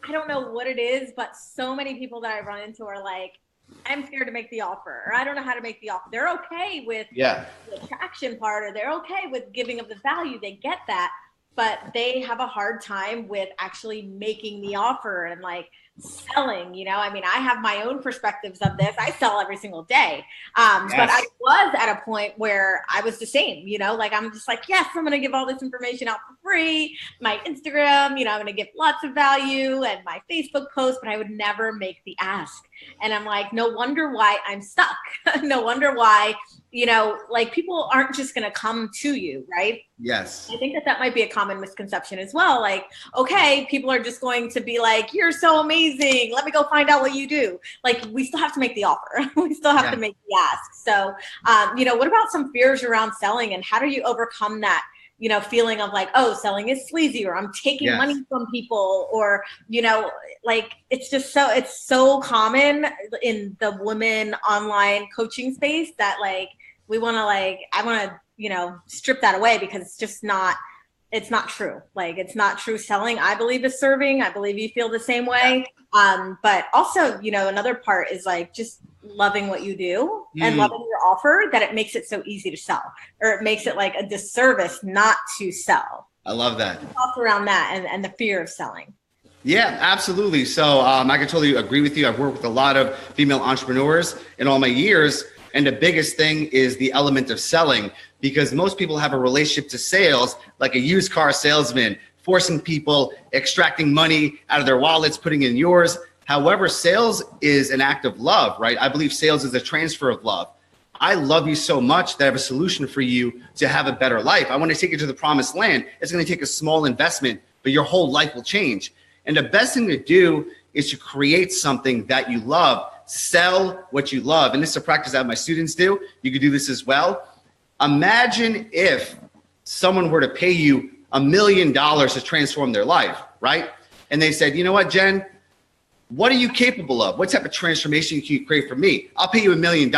I don't know what it is, but so many people that I run into are like, I'm scared to make the offer, or I don't know how to make the offer. They're okay with Yeah. the attraction part, or they're okay with giving up the value. They get that, but they have a hard time with actually making the offer and like selling. I mean, I have my own perspectives of this. I sell every single day. But I was at a point where I was the same, like I'm just like, yes, I'm going to give all this information out for free. My Instagram, I'm going to give lots of value, and my Facebook post, but I would never make the ask. And I'm like, no wonder why I'm stuck. No wonder why, like people aren't just going to come to you, right? Yes. I think that might be a common misconception as well. Like, okay, people are just going to be like, you're so amazing, let me go find out what you do. Like, we still have to make the offer. We still have to make the ask. So, what about some fears around selling, and how do you overcome that, feeling of like, oh, selling is sleazy, or I'm taking money from people, or, like it's so common in the women online coaching space that like, I want to, strip that away, because it's not true. Like, it's not true selling. I believe is serving. I believe you feel the same way. But also, another part is like just loving what you do and loving your offer, that it makes it so easy to sell, or it makes it like a disservice not to sell. I love that. Talk around that and the fear of selling. Yeah, absolutely. So I can totally agree with you. I've worked with a lot of female entrepreneurs in all my years. And the biggest thing is the element of selling, because most people have a relationship to sales like a used car salesman, forcing people, extracting money out of their wallets, putting in yours. However, sales is an act of love, right? I believe sales is a transfer of love. I love you so much that I have a solution for you to have a better life. I want to take you to the promised land. It's going to take a small investment, but your whole life will change. And the best thing to do is to create something that you love. Sell what you love. And this is a practice that my students do. You could do this as well. Imagine if someone were to pay you $1 million to transform their life, right? And they said, you know what, Jen, what are you capable of? What type of transformation can you create for me? I'll pay you $1 million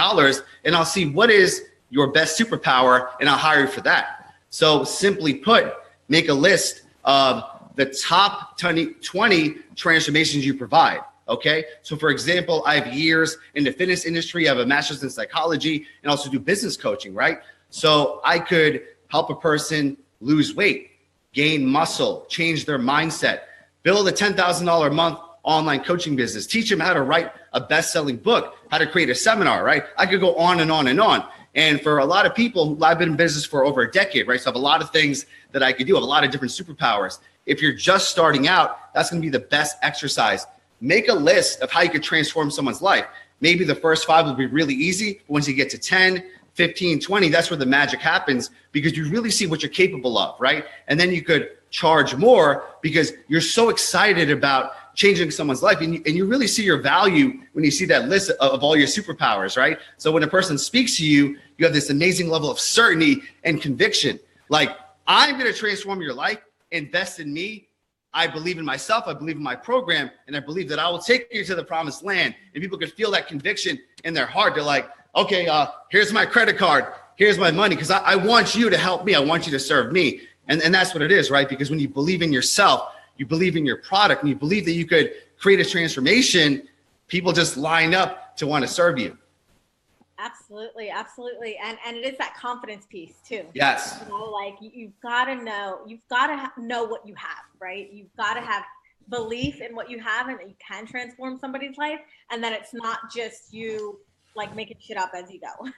and I'll see what is your best superpower and I'll hire you for that. So simply put, make a list of the top 20 transformations you provide. Okay. So for example, I have years in the fitness industry. I have a master's in psychology and also do business coaching, right? So I could help a person lose weight, gain muscle, change their mindset, build a $10,000 a month online coaching business, teach them how to write a best-selling book, how to create a seminar, right? I could go on and on and on. And for a lot of people, I've been in business for over a decade, right? So I have a lot of things that I could do. I have a lot of different superpowers. If you're just starting out, that's going to be the best exercise. Make a list of how you could transform someone's life. Maybe the first 5 will be really easy. But once you get to 10, 15, 20, that's where the magic happens, because you really see what you're capable of, right? And then you could charge more because you're so excited about changing someone's life. And you really see your value when you see that list of all your superpowers, right? So when a person speaks to you, you have this amazing level of certainty and conviction. Like, I'm going to transform your life. Invest in me. I believe in myself. I believe in my program. And I believe that I will take you to the promised land. And people could feel that conviction in their heart. They're like, okay, here's my credit card. Here's my money. Because I want you to help me. I want you to serve me. And that's what it is, right? Because when you believe in yourself, you believe in your product, and you believe that you could create a transformation, people just line up to want to serve you. Absolutely, absolutely. And it is that confidence piece too. Yes. Like you've got to know what you have, right? You've got to have belief in what you have and that you can transform somebody's life, and that it's not just you like making shit up as you go.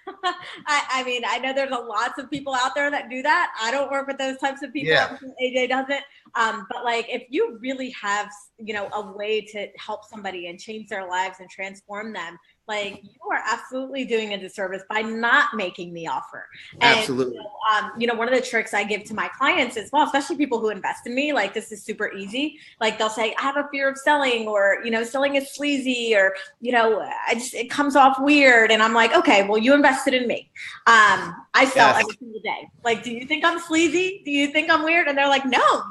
I mean, I know there's lots of people out there that do that. I don't work with those types of people. Yeah. AJ doesn't. But like, if you really have, a way to help somebody and change their lives and transform them, like, you are absolutely doing a disservice by not making the offer. And, absolutely. One of the tricks I give to my clients as well, especially people who invest in me, like, this is super easy. Like, they'll say, I have a fear of selling, or, selling is sleazy, or, it comes off weird. And I'm like, okay, well, you invested in me. I sell every single day. Like, do you think I'm sleazy? Do you think I'm weird? And they're like, no,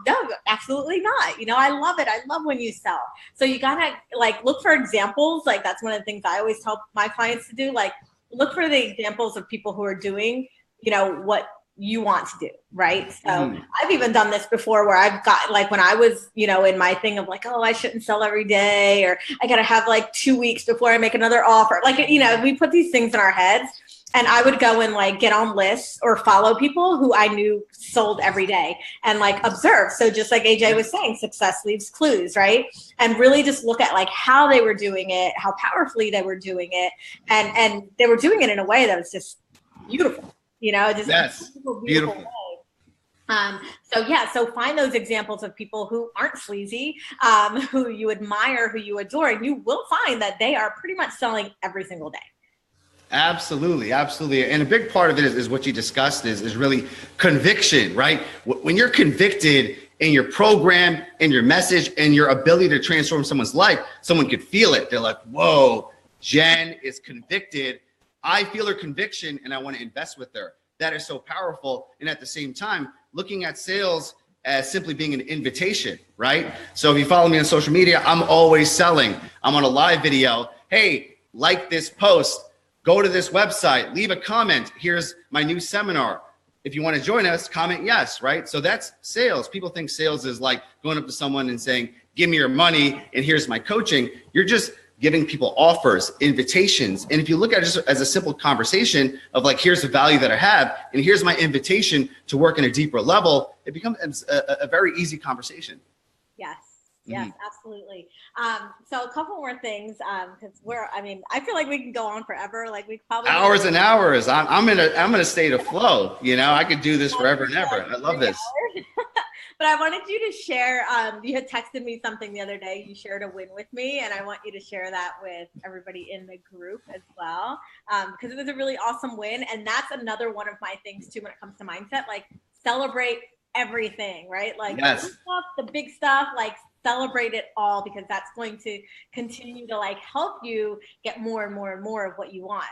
absolutely not. I love it. I love when you sell. So you gotta like look for examples. Like, that's one of the things I always tell my clients to do. Like, look for the examples of people who are doing, what you want to do, right? So I've even done this before where I've got like when I was, in my thing of like, oh, I shouldn't sell every day, or I got to have like 2 weeks before I make another offer. Like, we put these things in our heads, and I would go and like get on lists or follow people who I knew sold every day and like observe. So just like AJ was saying, success leaves clues, right? And really just look at like how they were doing it, how powerfully they were doing it. And they were doing it in a way that was just beautiful, just yes. Beautiful way. So find those examples of people who aren't sleazy, who you admire, who you adore, and you will find that they are pretty much selling every single day. Absolutely. And a big part of it is what you discussed is really conviction, right? When you're convicted in your program, in your message, and your ability to transform someone's life, someone could feel it. They're like, whoa, Jenn is convicted. I feel her conviction and I want to invest with her. That is so powerful. And at the same time, looking at sales as simply being an invitation, right? So if you follow me on social media, I'm always selling. I'm on a live video. Hey, like this post. Go to this website, leave a comment. Here's my new seminar. If you want to join us, comment yes, right? So that's sales. People think sales is like going up to someone and saying, give me your money and here's my coaching. You're just giving people offers, invitations. And if you look at it just as a simple conversation of like, here's the value that I have, and here's my invitation to work in a deeper level, it becomes a very easy conversation. Yes, absolutely. So a couple more things, because I feel like we can go on forever. Like we probably hours and hours. I'm in a state of flow. I could do this forever and ever. I love this. But I wanted you to share. You had texted me something the other day. You shared a win with me, and I want you to share that with everybody in the group as well, because it was a really awesome win. And that's another one of my things too when it comes to mindset. Like celebrate everything, right? Like the big stuff, like celebrate it all, because that's going to continue to like help you get more and more and more of what you want.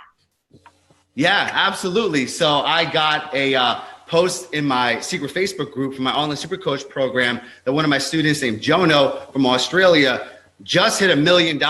Yeah, absolutely. So I got a post in my secret Facebook group for my online super coach program that one of my students named Jono from Australia just hit $1 million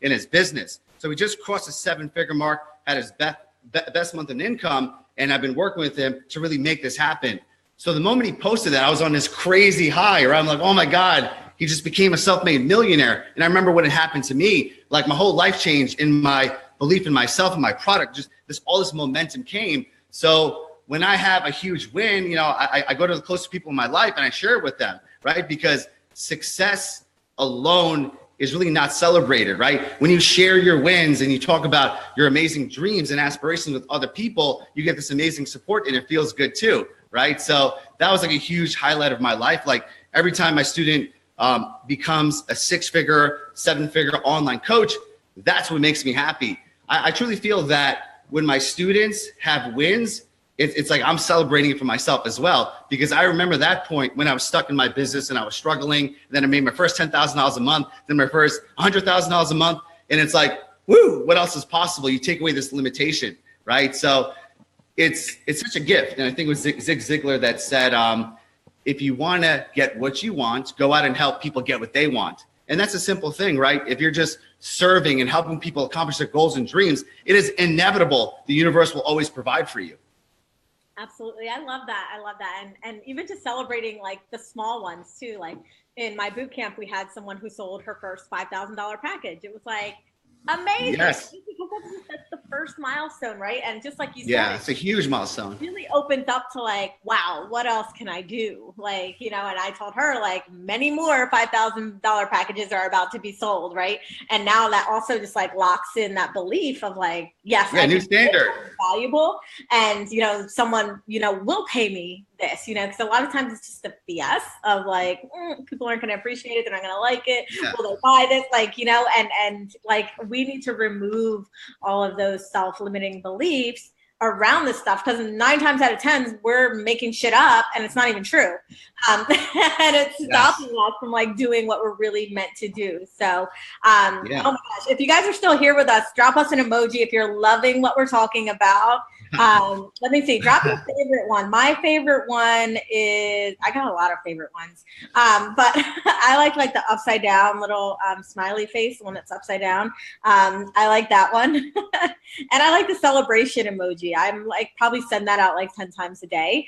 in his business. So he just crossed the 7-figure mark, had his best month in income, and I've been working with him to really make this happen. So the moment he posted that, I was on this crazy high, where I'm like, oh my God, he just became a self-made millionaire. And I remember when it happened to me, like my whole life changed in my belief in myself and my product, just all this momentum came. So when I have a huge win, I go to the closest people in my life and I share it with them, right? Because success alone is really not celebrated, right? When you share your wins and you talk about your amazing dreams and aspirations with other people, you get this amazing support and it feels good too, right? So that was like a huge highlight of my life. Like every time my student becomes a 6-figure, 7-figure online coach, that's what makes me happy. I truly feel that when my students have wins, it's like I'm celebrating it for myself as well, because I remember that point when I was stuck in my business and I was struggling, and then I made my first $10,000 a month, then my first $100,000 a month, and it's like, woo, what else is possible? You take away this limitation, right? So it's such a gift, and I think it was Zig Ziglar that said, if you want to get what you want, go out and help people get what they want. And that's a simple thing, right? If you're just serving and helping people accomplish their goals and dreams, it is inevitable the universe will always provide for you. Absolutely. I love that. And even just celebrating like the small ones too. Like in my boot camp, we had someone who sold her first $5,000 package. It was like amazing. Yes. Because that's the first milestone, right? And just like you said, yeah, it's a huge milestone. It really opens up to like, wow, what else can I do? Like, and I told her like many more $5,000 packages are about to be sold, right? And now that also just like locks in that belief of like, yes, yeah, new standard, valuable, and someone will pay me this, because a lot of times it's just the BS of like people aren't going to appreciate it, they're not going to like it, will they buy this, like and like we need to remove all of those self-limiting beliefs around this stuff, because 9 times out of 10 we're making shit up and it's not even true, and it's stopping us from like doing what we're really meant to do. So oh my gosh, if you guys are still here with us, drop us an emoji if you're loving what we're talking about. Let me see. Drop your favorite one. My favorite one is, I got a lot of favorite ones, but I like the upside down little smiley face, the one that's upside down. I like that one. And I like the celebration emoji. I'm like probably send that out like 10 times a day,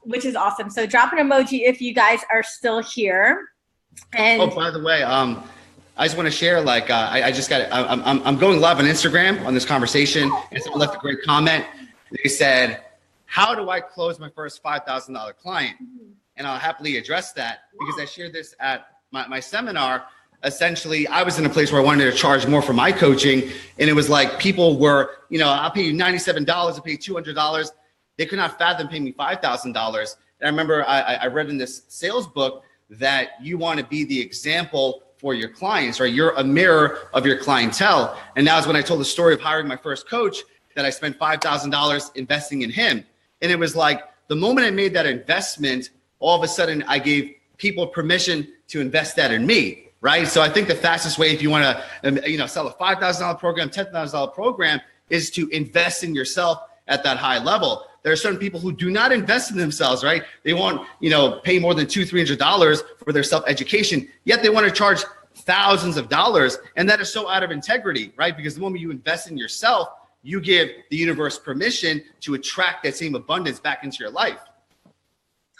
which is awesome. So drop an emoji if you guys are still here. And oh, by the way, I just want to share, like, I just got, I'm going live on Instagram on this conversation, and someone left a great comment. They said, how do I close my first $5,000 client? And I'll happily address that because I shared this at my seminar. Essentially, I was in a place where I wanted to charge more for my coaching. And it was like, people were, I'll pay you $97, I'll pay you $200. They could not fathom paying me $5,000. And I remember I read in this sales book that you want to be the example for your clients, right? You're a mirror of your clientele. And now is when I told the story of hiring my first coach, that I spent $5,000 investing in him. And it was like, the moment I made that investment, all of a sudden I gave people permission to invest that in me, right? So I think the fastest way, if you want to, sell a $5,000 program, $10,000 program, is to invest in yourself at that high level. There are certain people who do not invest in themselves, right? They won't, pay more than $200, $300 for their self-education, yet they want to charge thousands of dollars. And that is so out of integrity, right? Because the moment you invest in yourself, you give the universe permission to attract that same abundance back into your life.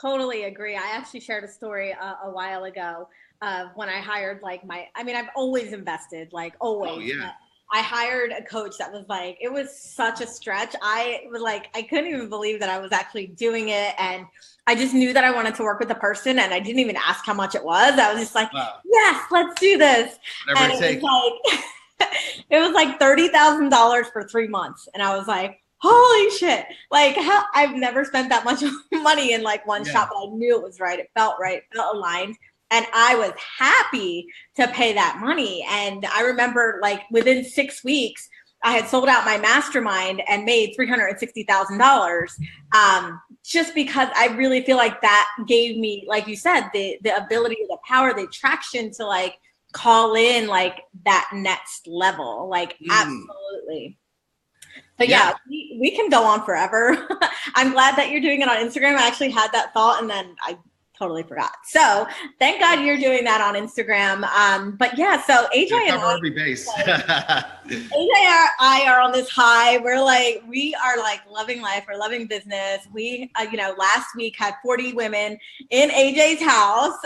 Totally agree. I actually shared a story a while ago of when I hired I've always invested, like always. Oh, yeah. I hired a coach that was like, it was such a stretch. I couldn't even believe that I was actually doing it. And I just knew that I wanted to work with the person, and I didn't even ask how much it was. I was just like, wow, yes, let's do this. Whatever and it takes. It was like $30,000 for 3 months. And I was like, holy shit. Like, I've never spent that much money in like one shop, but I knew it was right. It felt right. It felt aligned. And I was happy to pay that money. And I remember like within 6 weeks, I had sold out my mastermind and made $360,000 just because I really feel like that gave me, like you said, the ability, the power, the attraction to like call in like that next level, like absolutely. But yeah, we can go on forever. I'm glad that you're doing it on Instagram. I actually had that thought and then I totally forgot. So thank God you're doing that on Instagram. But yeah, so AJ and I, every base. AJ and I are on this high. We are like loving life. We're loving business. We, last week had 40 women in AJ's house,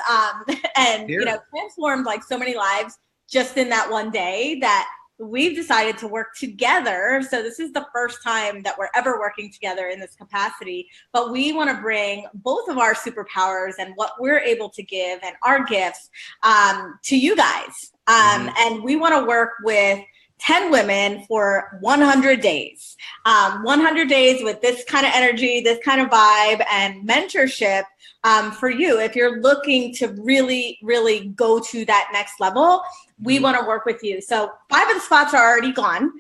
and transformed like so many lives just in that one day that we've decided to work together. So this is the first time that we're ever working together in this capacity, but we want to bring both of our superpowers and what we're able to give and our gifts to you guys. And we want to work with 10 women for 100 days, 100 days with this kind of energy, this kind of vibe and mentorship for you. If you're looking to really, really go to that next level, we want to work with you. So 5 of the spots are already gone.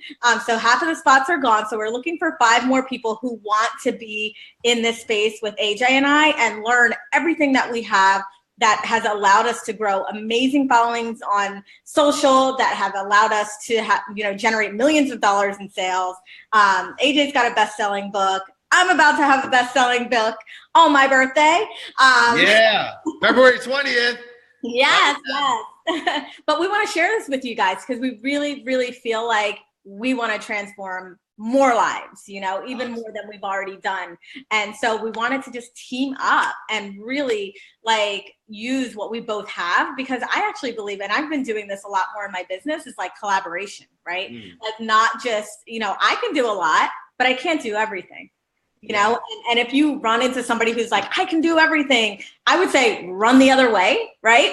So half of the spots are gone. So we're looking for 5 more people who want to be in this space with AJ and I and learn everything that we have that has allowed us to grow amazing followings on social, that have allowed us to generate millions of dollars in sales. AJ's got a best-selling book. I'm about to have a best-selling book on my birthday. February 20th. Yes. But we want to share this with you guys because we really, really feel like we want to transform more lives, even more than we've already done. And so we wanted to just team up and really like use what we both have, because I actually believe, and I've been doing this a lot more in my business, is like collaboration, right? Like not just, I can do a lot, but I can't do everything. And if you run into somebody who's like, I can do everything, I would say run the other way, right?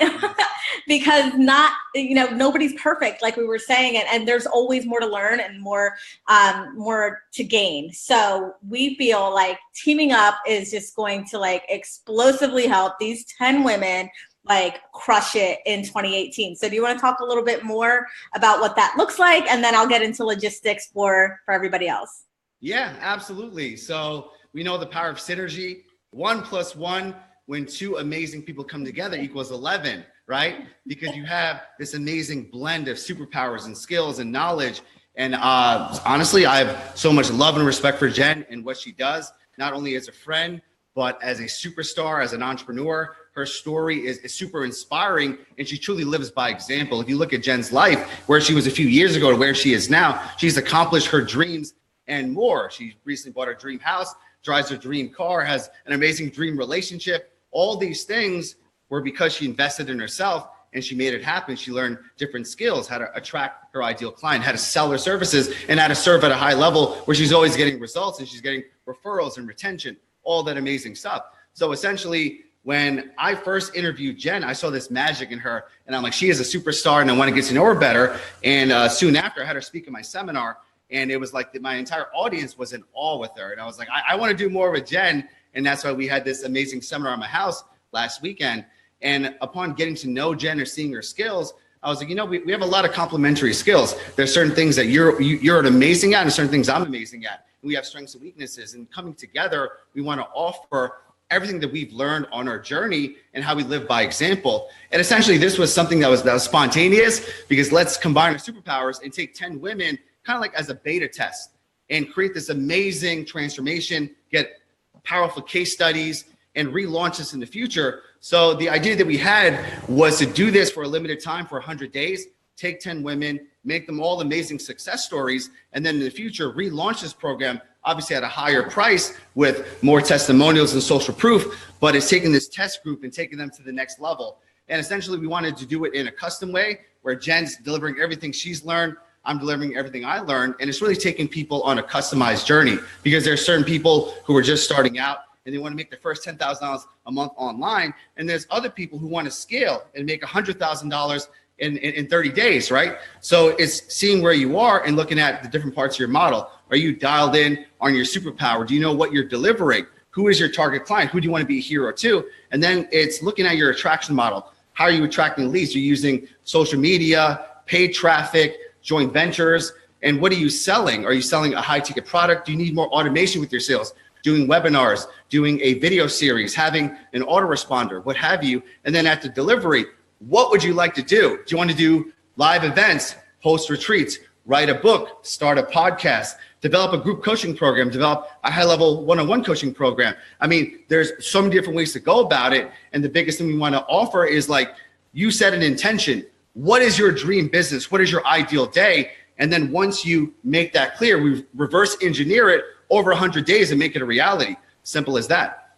Because nobody's perfect, like we were saying, and there's always more to learn and more to gain. So we feel like teaming up is just going to like explosively help these 10 women like crush it in 2018. So do you want to talk a little bit more about what that looks like? And then I'll get into logistics for everybody else. Yeah, absolutely. So we know the power of synergy. 1 + 1, when 2 amazing people come together, equals 11, right? Because you have this amazing blend of superpowers and skills and knowledge. And honestly, I have so much love and respect for Jenn and what she does, not only as a friend, but as a superstar, as an entrepreneur. Her story is super inspiring, and she truly lives by example. If you look at Jenn's life, where she was a few years ago to where she is now, she's accomplished her dreams and more. She recently bought her dream house, drives her dream car, has an amazing dream relationship. All these things were because she invested in herself and she made it happen. She learned different skills, how to attract her ideal client, how to sell her services, and how to serve at a high level where she's always getting results and she's getting referrals and retention, all that amazing stuff. So essentially, when I first interviewed Jenn, I saw this magic in her, and I'm like, she is a superstar, and I want to get to know her better. And soon after, I had her speak at my seminar, and it was like my entire audience was in awe with her. And I was like, I want to do more with Jenn, and that's why we had this amazing seminar in my house last weekend. And upon getting to know Jenn or seeing her skills, I was like, we have a lot of complementary skills. There's certain things that you're amazing at, and certain things I'm amazing at. And we have strengths and weaknesses, and coming together, we want to offer everything that we've learned on our journey and how we live by example. And essentially, this was something that was spontaneous, because let's combine our superpowers and take 10 women kind of like as a beta test and create this amazing transformation, get powerful case studies, and relaunch this in the future. So the idea that we had was to do this for a limited time for 100 days, take 10 women, make them all amazing success stories, and then in the future, relaunch this program, obviously at a higher price with more testimonials and social proof, but it's taking this test group and taking them to the next level. And essentially, we wanted to do it in a custom way where Jenn's delivering everything she's learned, I'm delivering everything I learned, and it's really taking people on a customized journey, because there are certain people who are just starting out and they want to make their first $10,000 a month online, and there's other people who want to scale and make $100,000 in 30 days, right? So it's seeing where you are and looking at the different parts of your model. Are you dialed in on your superpower? Do you know what you're delivering? Who is your target client? Who do you want to be a hero to? And then it's looking at your attraction model. How are you attracting leads? You're using social media, paid traffic, joint ventures, and what are you selling? Are you selling a high ticket product? Do you need more automation with your sales? Doing webinars, doing a video series, having an autoresponder, what have you. And then at the delivery, what would you like to do? Do you want to do live events, host retreats, write a book, start a podcast, develop a group coaching program, develop a high-level one-on-one coaching program? I mean, there's so many different ways to go about it. And the biggest thing we want to offer is, like, you set an intention. What is your dream business? What is your ideal day? And then once you make that clear, we reverse engineer it over 100 days and make it a reality. Simple as that.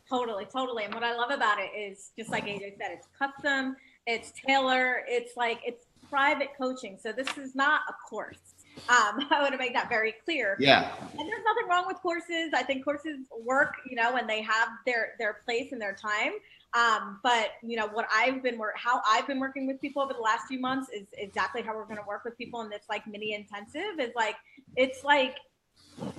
Totally. And what I love about it is, just like AJ said, it's custom, it's tailored, it's private coaching. So this is not a course. I want to make that very clear. Yeah. And there's nothing wrong with courses. I think courses work, and they have their place and their time. But what how I've been working with people over the last few months is exactly how we're going to work with people in this mini intensive. It's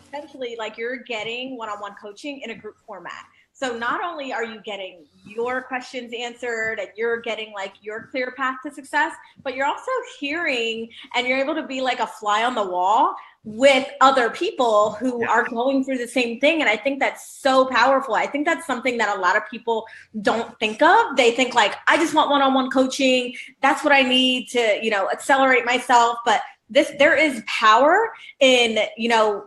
essentially you're getting one-on-one coaching in a group format. So not only are you getting your questions answered and you're getting your clear path to success, but you're also hearing and you're able to be like a fly on the wall with other people who are going through the same thing. And I think that's so powerful. I think that's something that a lot of people don't think of. They think I just want one-on-one coaching. That's what I need to, accelerate myself. But there is power in,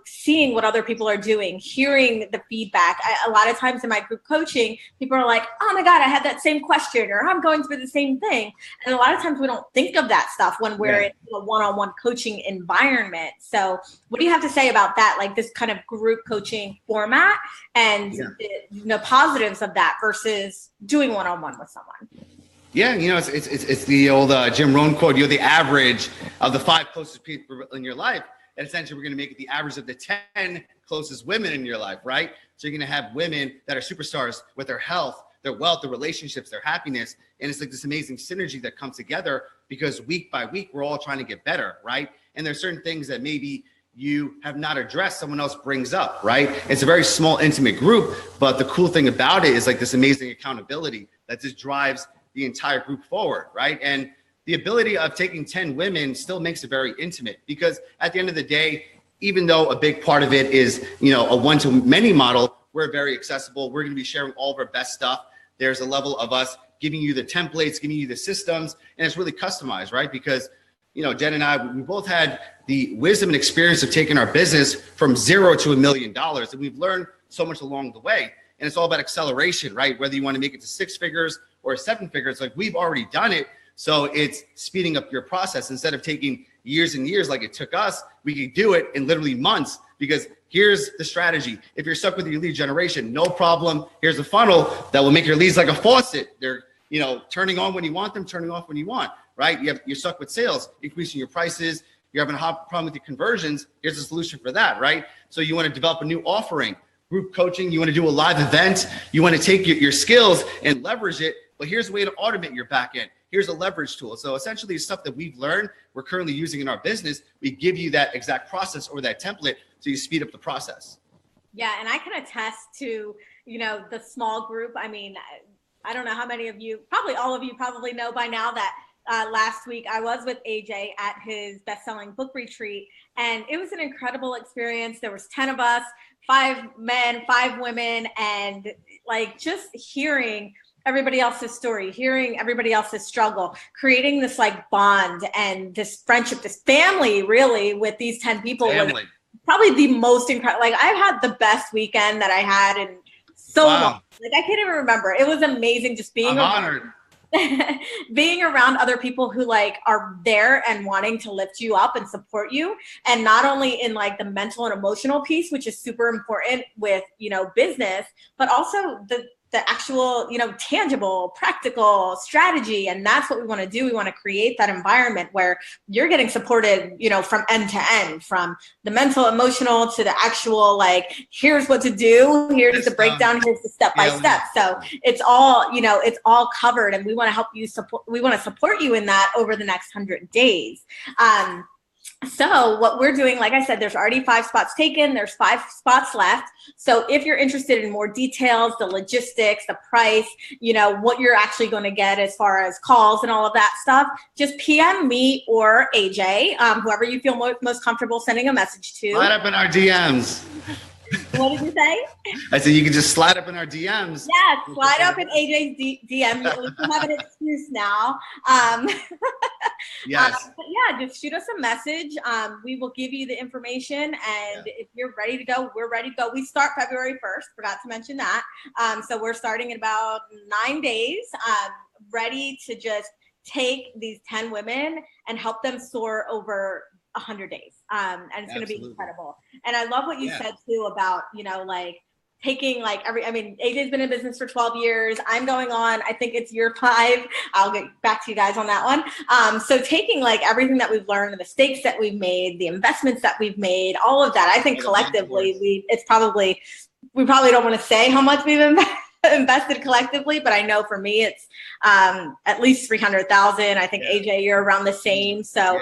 seeing what other people are doing, hearing the feedback. A lot of times in my group coaching, people are like, oh my God, I had that same question, or I'm going through the same thing. And a lot of times we don't think of that stuff when we're in a one-on-one coaching environment. So what do you have to say about that? This kind of group coaching format and the positives of that versus doing one-on-one with someone? Yeah, it's the old Jim Rohn quote, you're the average of the 5 closest people in your life. And essentially, we're going to make it the average of the 10 closest women in your life, right? So you're going to have women that are superstars with their health, their wealth, their relationships, their happiness. And it's this amazing synergy that comes together because week by week, we're all trying to get better, right? And there's certain things that maybe you have not addressed, someone else brings up, right? It's a very small, intimate group. But the cool thing about it is this amazing accountability that just drives the entire group forward, right? And the ability of taking 10 women still makes it very intimate, because at the end of the day, even though a big part of it is, a one-to-many model, we're very accessible. We're going to be sharing all of our best stuff. There's a level of us giving you the templates, giving you the systems, and it's really customized, right? Because Jen and I, we both had the wisdom and experience of taking our business from $0 to $1 million. And we've learned so much along the way. And it's all about acceleration, right? Whether you want to make it to 6 figures or 7 figures, like we've already done it. So it's speeding up your process. Instead of taking years and years like it took us, we could do it in literally months, because here's the strategy. If you're stuck with your lead generation, no problem. Here's a funnel that will make your leads like a faucet. They're, turning on when you want them, turning off when you want, right? You're stuck with sales, increasing your prices. You're having a hot problem with your conversions. Here's a solution for that, right? So you want to develop a new offering, group coaching. You want to do a live event. You want to take your skills and leverage it. But here's a way to automate your back end. Here's a leverage tool. So essentially stuff that we've learned, we're currently using in our business. We give you that exact process or that template so you speed up the process. Yeah. And I can attest to, the small group. I mean, I don't know how many of you, probably all of you probably know by now that last week I was with AJ at his best-selling book retreat, and it was an incredible experience. There was 10 of us, 5 men, 5 women, and like just hearing everybody else's story, hearing everybody else's struggle, creating this like bond and this friendship, this family really with these 10 people was probably the most incredible. Like I've had the best weekend that I had in so long. Like I can't even remember. It was amazing just being honored. Being around other people who like are there and wanting to lift you up and support you. And not only in like the mental and emotional piece, which is super important with, business, but also the actual, tangible, practical strategy. And that's what we want to do. We want to create that environment where you're getting supported, from end to end, from the mental, emotional to the actual, like, here's what to do. Here's the breakdown. Here's the step by step. So it's all, it's all covered, and we want to help you support. We want to support you in that over the next 100 days. So what we're doing, like I said, there's already 5 spots taken. There's 5 spots left. So if you're interested in more details, the logistics, the price, what you're actually going to get as far as calls and all of that stuff, just PM me or AJ, whoever you feel most comfortable sending a message to. Slide up in our DMs. What did you say? I said you can just slide up in our DMs. Yeah, slide up in AJ's DM. At least you have an excuse now. Yes. But yeah, just shoot us a message. We will give you the information, and if you're ready to go, we're ready to go. We start February 1st. Forgot to mention that. So we're starting in about 9 days. Ready to just take these 10 women and help them soar over 100 days. And it's going to be incredible. And I love what you said too about, like taking like AJ's been in business for 12 years. I'm going on, I think it's year 5. I'll get back to you guys on that one. So taking like everything that we've learned, the mistakes that we've made, the investments that we've made, all of that, I think collectively we probably don't want to say how much we've invested collectively, but I know for me it's at least 300,000. I think AJ, you're around the same. So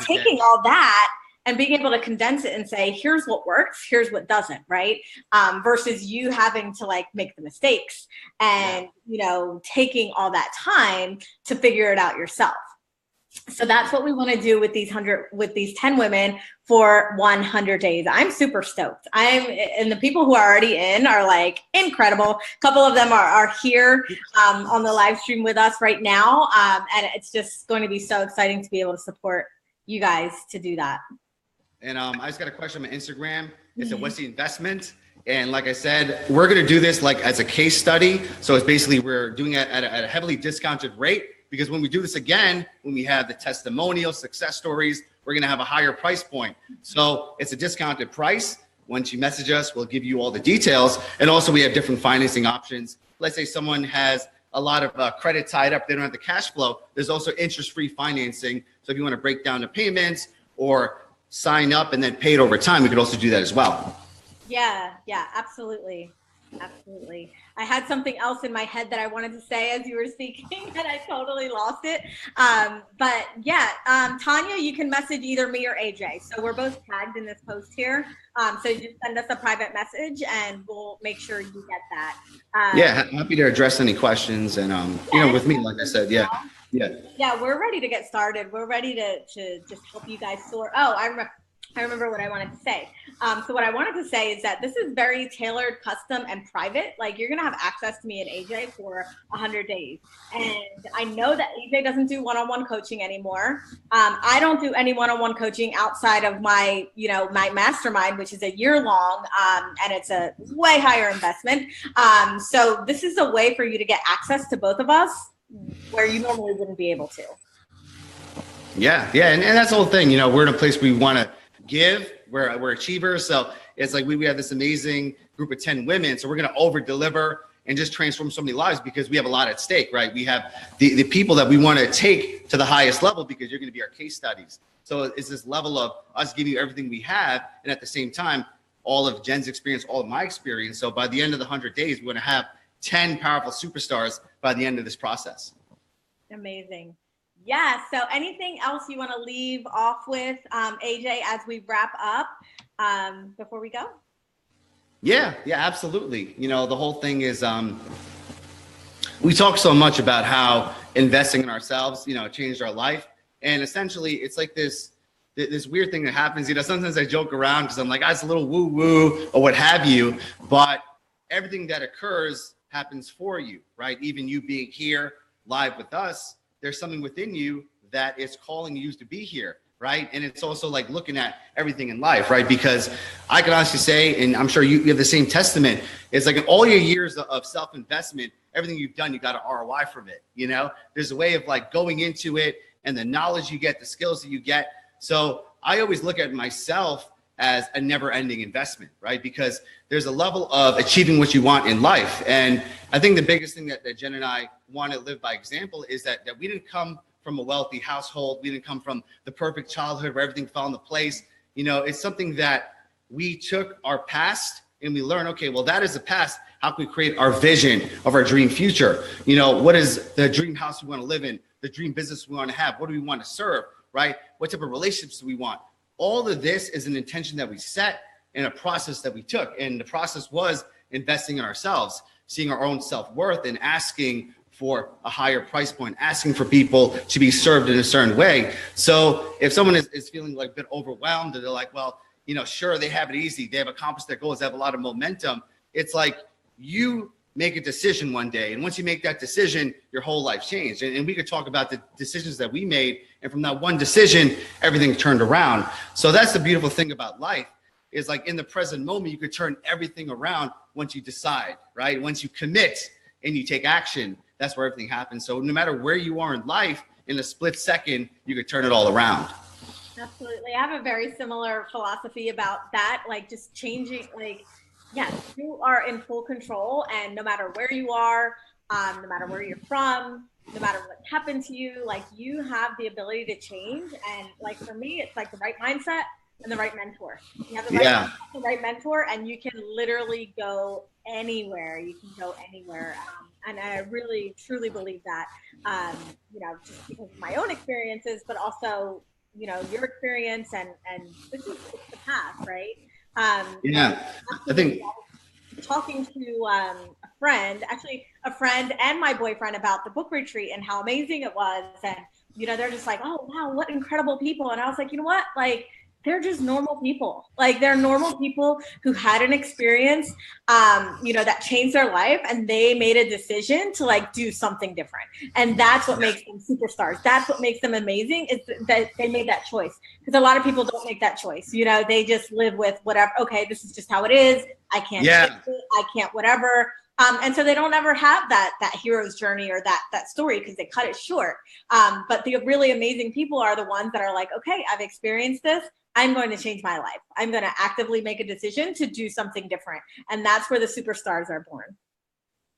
taking all that and being able to condense it and say, here's what works, here's what doesn't, right? Versus you having to like make the mistakes and taking all that time to figure it out yourself. So that's what we want to do with these 10 women for 100 days. I'm super stoked. And the people who are already in are like incredible. A couple of them are here on the live stream with us right now. And it's just going to be so exciting to be able to support you guys to do that. And I just got a question on my Instagram. It said, what's the investment? And like I said, we're going to do this like as a case study. So it's basically we're doing it at a heavily discounted rate, because when we do this again, when we have the testimonial success stories, we're going to have a higher price point. So it's a discounted price. Once you message us, we'll give you all the details. And also we have different financing options. Let's say someone has a lot of credit tied up, they don't have the cash flow. There's also interest-free financing. So if you want to break down the payments or sign up and then pay it over time, we could also do that as well. Yeah, absolutely. Absolutely. I had something else in my head that I wanted to say as you were speaking and I totally lost it. But yeah, Tanya, you can message either me or AJ. So we're both tagged in this post here. So you just send us a private message and we'll make sure you get that. Happy to address any questions. And, with me, like I said, Yeah, we're ready to get started. We're ready to just help you guys soar. Oh, I remember. I remember what I wanted to say. So what I wanted to say is that this is very tailored, custom, and private. Like you're gonna have access to me and AJ for 100 days. And I know that AJ doesn't do one-on-one coaching anymore. I don't do any one-on-one coaching outside of my, my mastermind, which is a year long, and it's a way higher investment. So this is a way for you to get access to both of us where you normally wouldn't be able to. Yeah, and that's the whole thing. We're in a place where we want to give. We're achievers. So it's like we have this amazing group of 10 women. So we're going to over deliver and just transform so many lives because we have a lot at stake, right? We have the people that we want to take to the highest level because you're going to be our case studies. So it's this level of us giving you everything we have. And at the same time, all of Jenn's experience, all of my experience. So by the end of the 100 days, we're going to have 10 powerful superstars by the end of this process. Amazing. Yeah. So anything else you want to leave off with, AJ, as we wrap up before we go? Yeah, absolutely. The whole thing is we talk so much about how investing in ourselves, changed our life. And essentially, it's like this weird thing that happens. Sometimes I joke around because I'm like, it's a little woo-woo or what have you. But everything that occurs happens for you, right? Even you being here live with us, there's something within you that is calling you to be here, right? And it's also like looking at everything in life, right? Because I can honestly say, and I'm sure you have the same testament, it's like in all your years of self-investment, everything you've done, you got an ROI from it, There's a way of like going into it and the knowledge you get, the skills that you get. So I always look at myself as a never-ending investment, right? Because there's a level of achieving what you want in life. And I think the biggest thing that Jenn and I want to live by example is that we didn't come from a wealthy household. We didn't come from the perfect childhood where everything fell into place. It's something that we took our past and we learned, okay, well, that is the past. How can we create our vision of our dream future? What is the dream house we want to live in? The dream business we want to have? What do we want to serve, right? What type of relationships do we want? All of this is an intention that we set and a process that we took. And the process was investing in ourselves, seeing our own self-worth and asking for a higher price point, asking for people to be served in a certain way. So if someone is feeling like a bit overwhelmed, and they're like, well, sure, they have it easy. They have accomplished their goals. They have a lot of momentum. It's like you make a decision one day. And once you make that decision, your whole life changed. And we could talk about the decisions that we made. And from that one decision, everything turned around. So that's the beautiful thing about life is like in the present moment, you could turn everything around once you decide, right? Once you commit and you take action, that's where everything happens. So no matter where you are in life, in a split second, you could turn it all around. Absolutely. I have a very similar philosophy about that, like just changing, yes, you are in full control, and no matter where you are, no matter where you're from, no matter what happened to you, like you have the ability to change. And like for me, it's like the right mindset and the right mentor. You have the right, mindset, the right mentor, and you can literally go anywhere. You can go anywhere. And I really, truly believe that, just because of my own experiences, but also, your experience and this is the path, right? I think talking to a friend and my boyfriend about the book retreat and how amazing it was. And, they're just like, oh, wow, what incredible people. And I was like, you know what? Like, they're just normal people. Like they're normal people who had an experience, that changed their life, and they made a decision to like do something different. And that's what makes them superstars. That's what makes them amazing, is that they made that choice. Because a lot of people don't make that choice. They just live with whatever. Okay, this is just how it is. I can't fix it. I can't whatever. And so they don't ever have that hero's journey or that story because they cut it short. But the really amazing people are the ones that are like, okay, I've experienced this. I'm going to change my life. I'm going to actively make a decision to do something different. And that's where the superstars are born.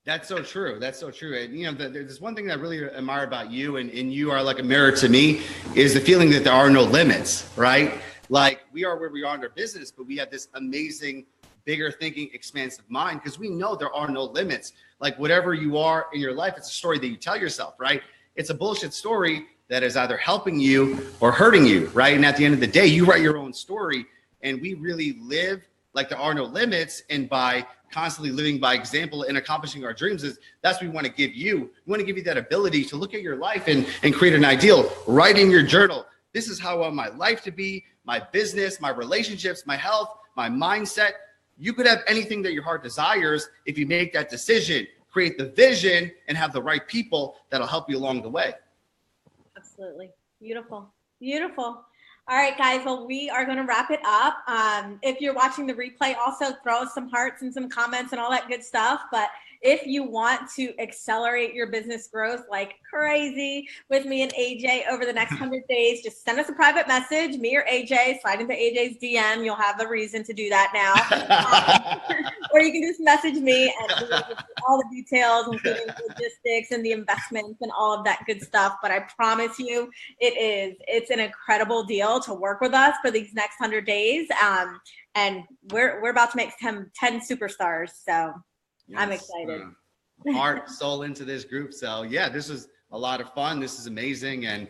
That's so true. That's so true. And, there's one thing that I really admire about you, and you are like a mirror to me, is the feeling that there are no limits, right? Like we are where we are in our business, but we have this amazing, bigger thinking, expansive mind because we know there are no limits. Like whatever you are in your life, it's a story that you tell yourself, right? It's a bullshit story that is either helping you or hurting you, right? And at the end of the day, you write your own story, and we really live like there are no limits. And by constantly living by example and accomplishing our dreams, that's what we want to give you. We want to give you that ability to look at your life and create an ideal. Write in your journal, this is how I want my life to be. my business, my relationships, my health, my mindset. You could have anything that your heart desires if you make that decision, create the vision, and have the right people that'll help you along the way. Absolutely. Beautiful. Beautiful. All right, guys. Well, we are going to wrap it up. If you're watching the replay, also throw us some hearts and some comments and all that good stuff. But if you want to accelerate your business growth like crazy with me and AJ over the next 100 days, just send us a private message, me or AJ, slide into AJ's DM. You'll have the reason to do that now. Or you can just message me and we'll give you all the details, including logistics and the investments and all of that good stuff. But I promise you, it's an incredible deal to work with us for these next 100 days. And we're about to make 10 superstars. So yes, I'm excited. Heart, soul into this group. So yeah, this is a lot of fun. This is amazing. And,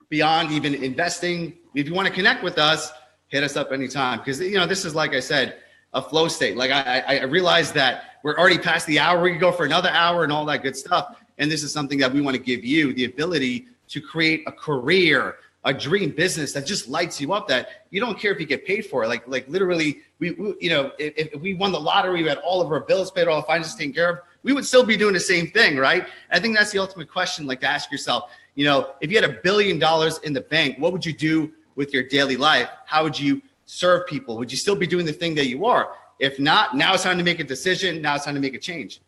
beyond even investing, if you want to connect with us, hit us up anytime. Because, this is, like I said, a flow state. Like I realized that we're already past the hour. We can go for another hour and all that good stuff. And this is something that we want to give you the ability to create a career, a dream business that just lights you up, that you don't care if you get paid for it. Like literally, if we won the lottery, we had all of our bills paid, all the finances taken care of, we would still be doing the same thing, right? I think that's the ultimate question, like to ask yourself, if you had $1 billion in the bank, what would you do with your daily life? How would you serve people? Would you still be doing the thing that you are? If not, now it's time to make a decision. Now it's time to make a change.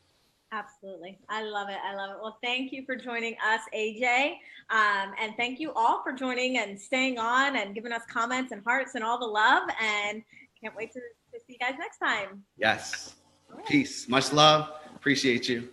Absolutely. I love it. Well, thank you for joining us, AJ. And thank you all for joining and staying on and giving us comments and hearts and all the love. And can't wait to see you guys next time. Yes. Right. Peace. Much love. Appreciate you.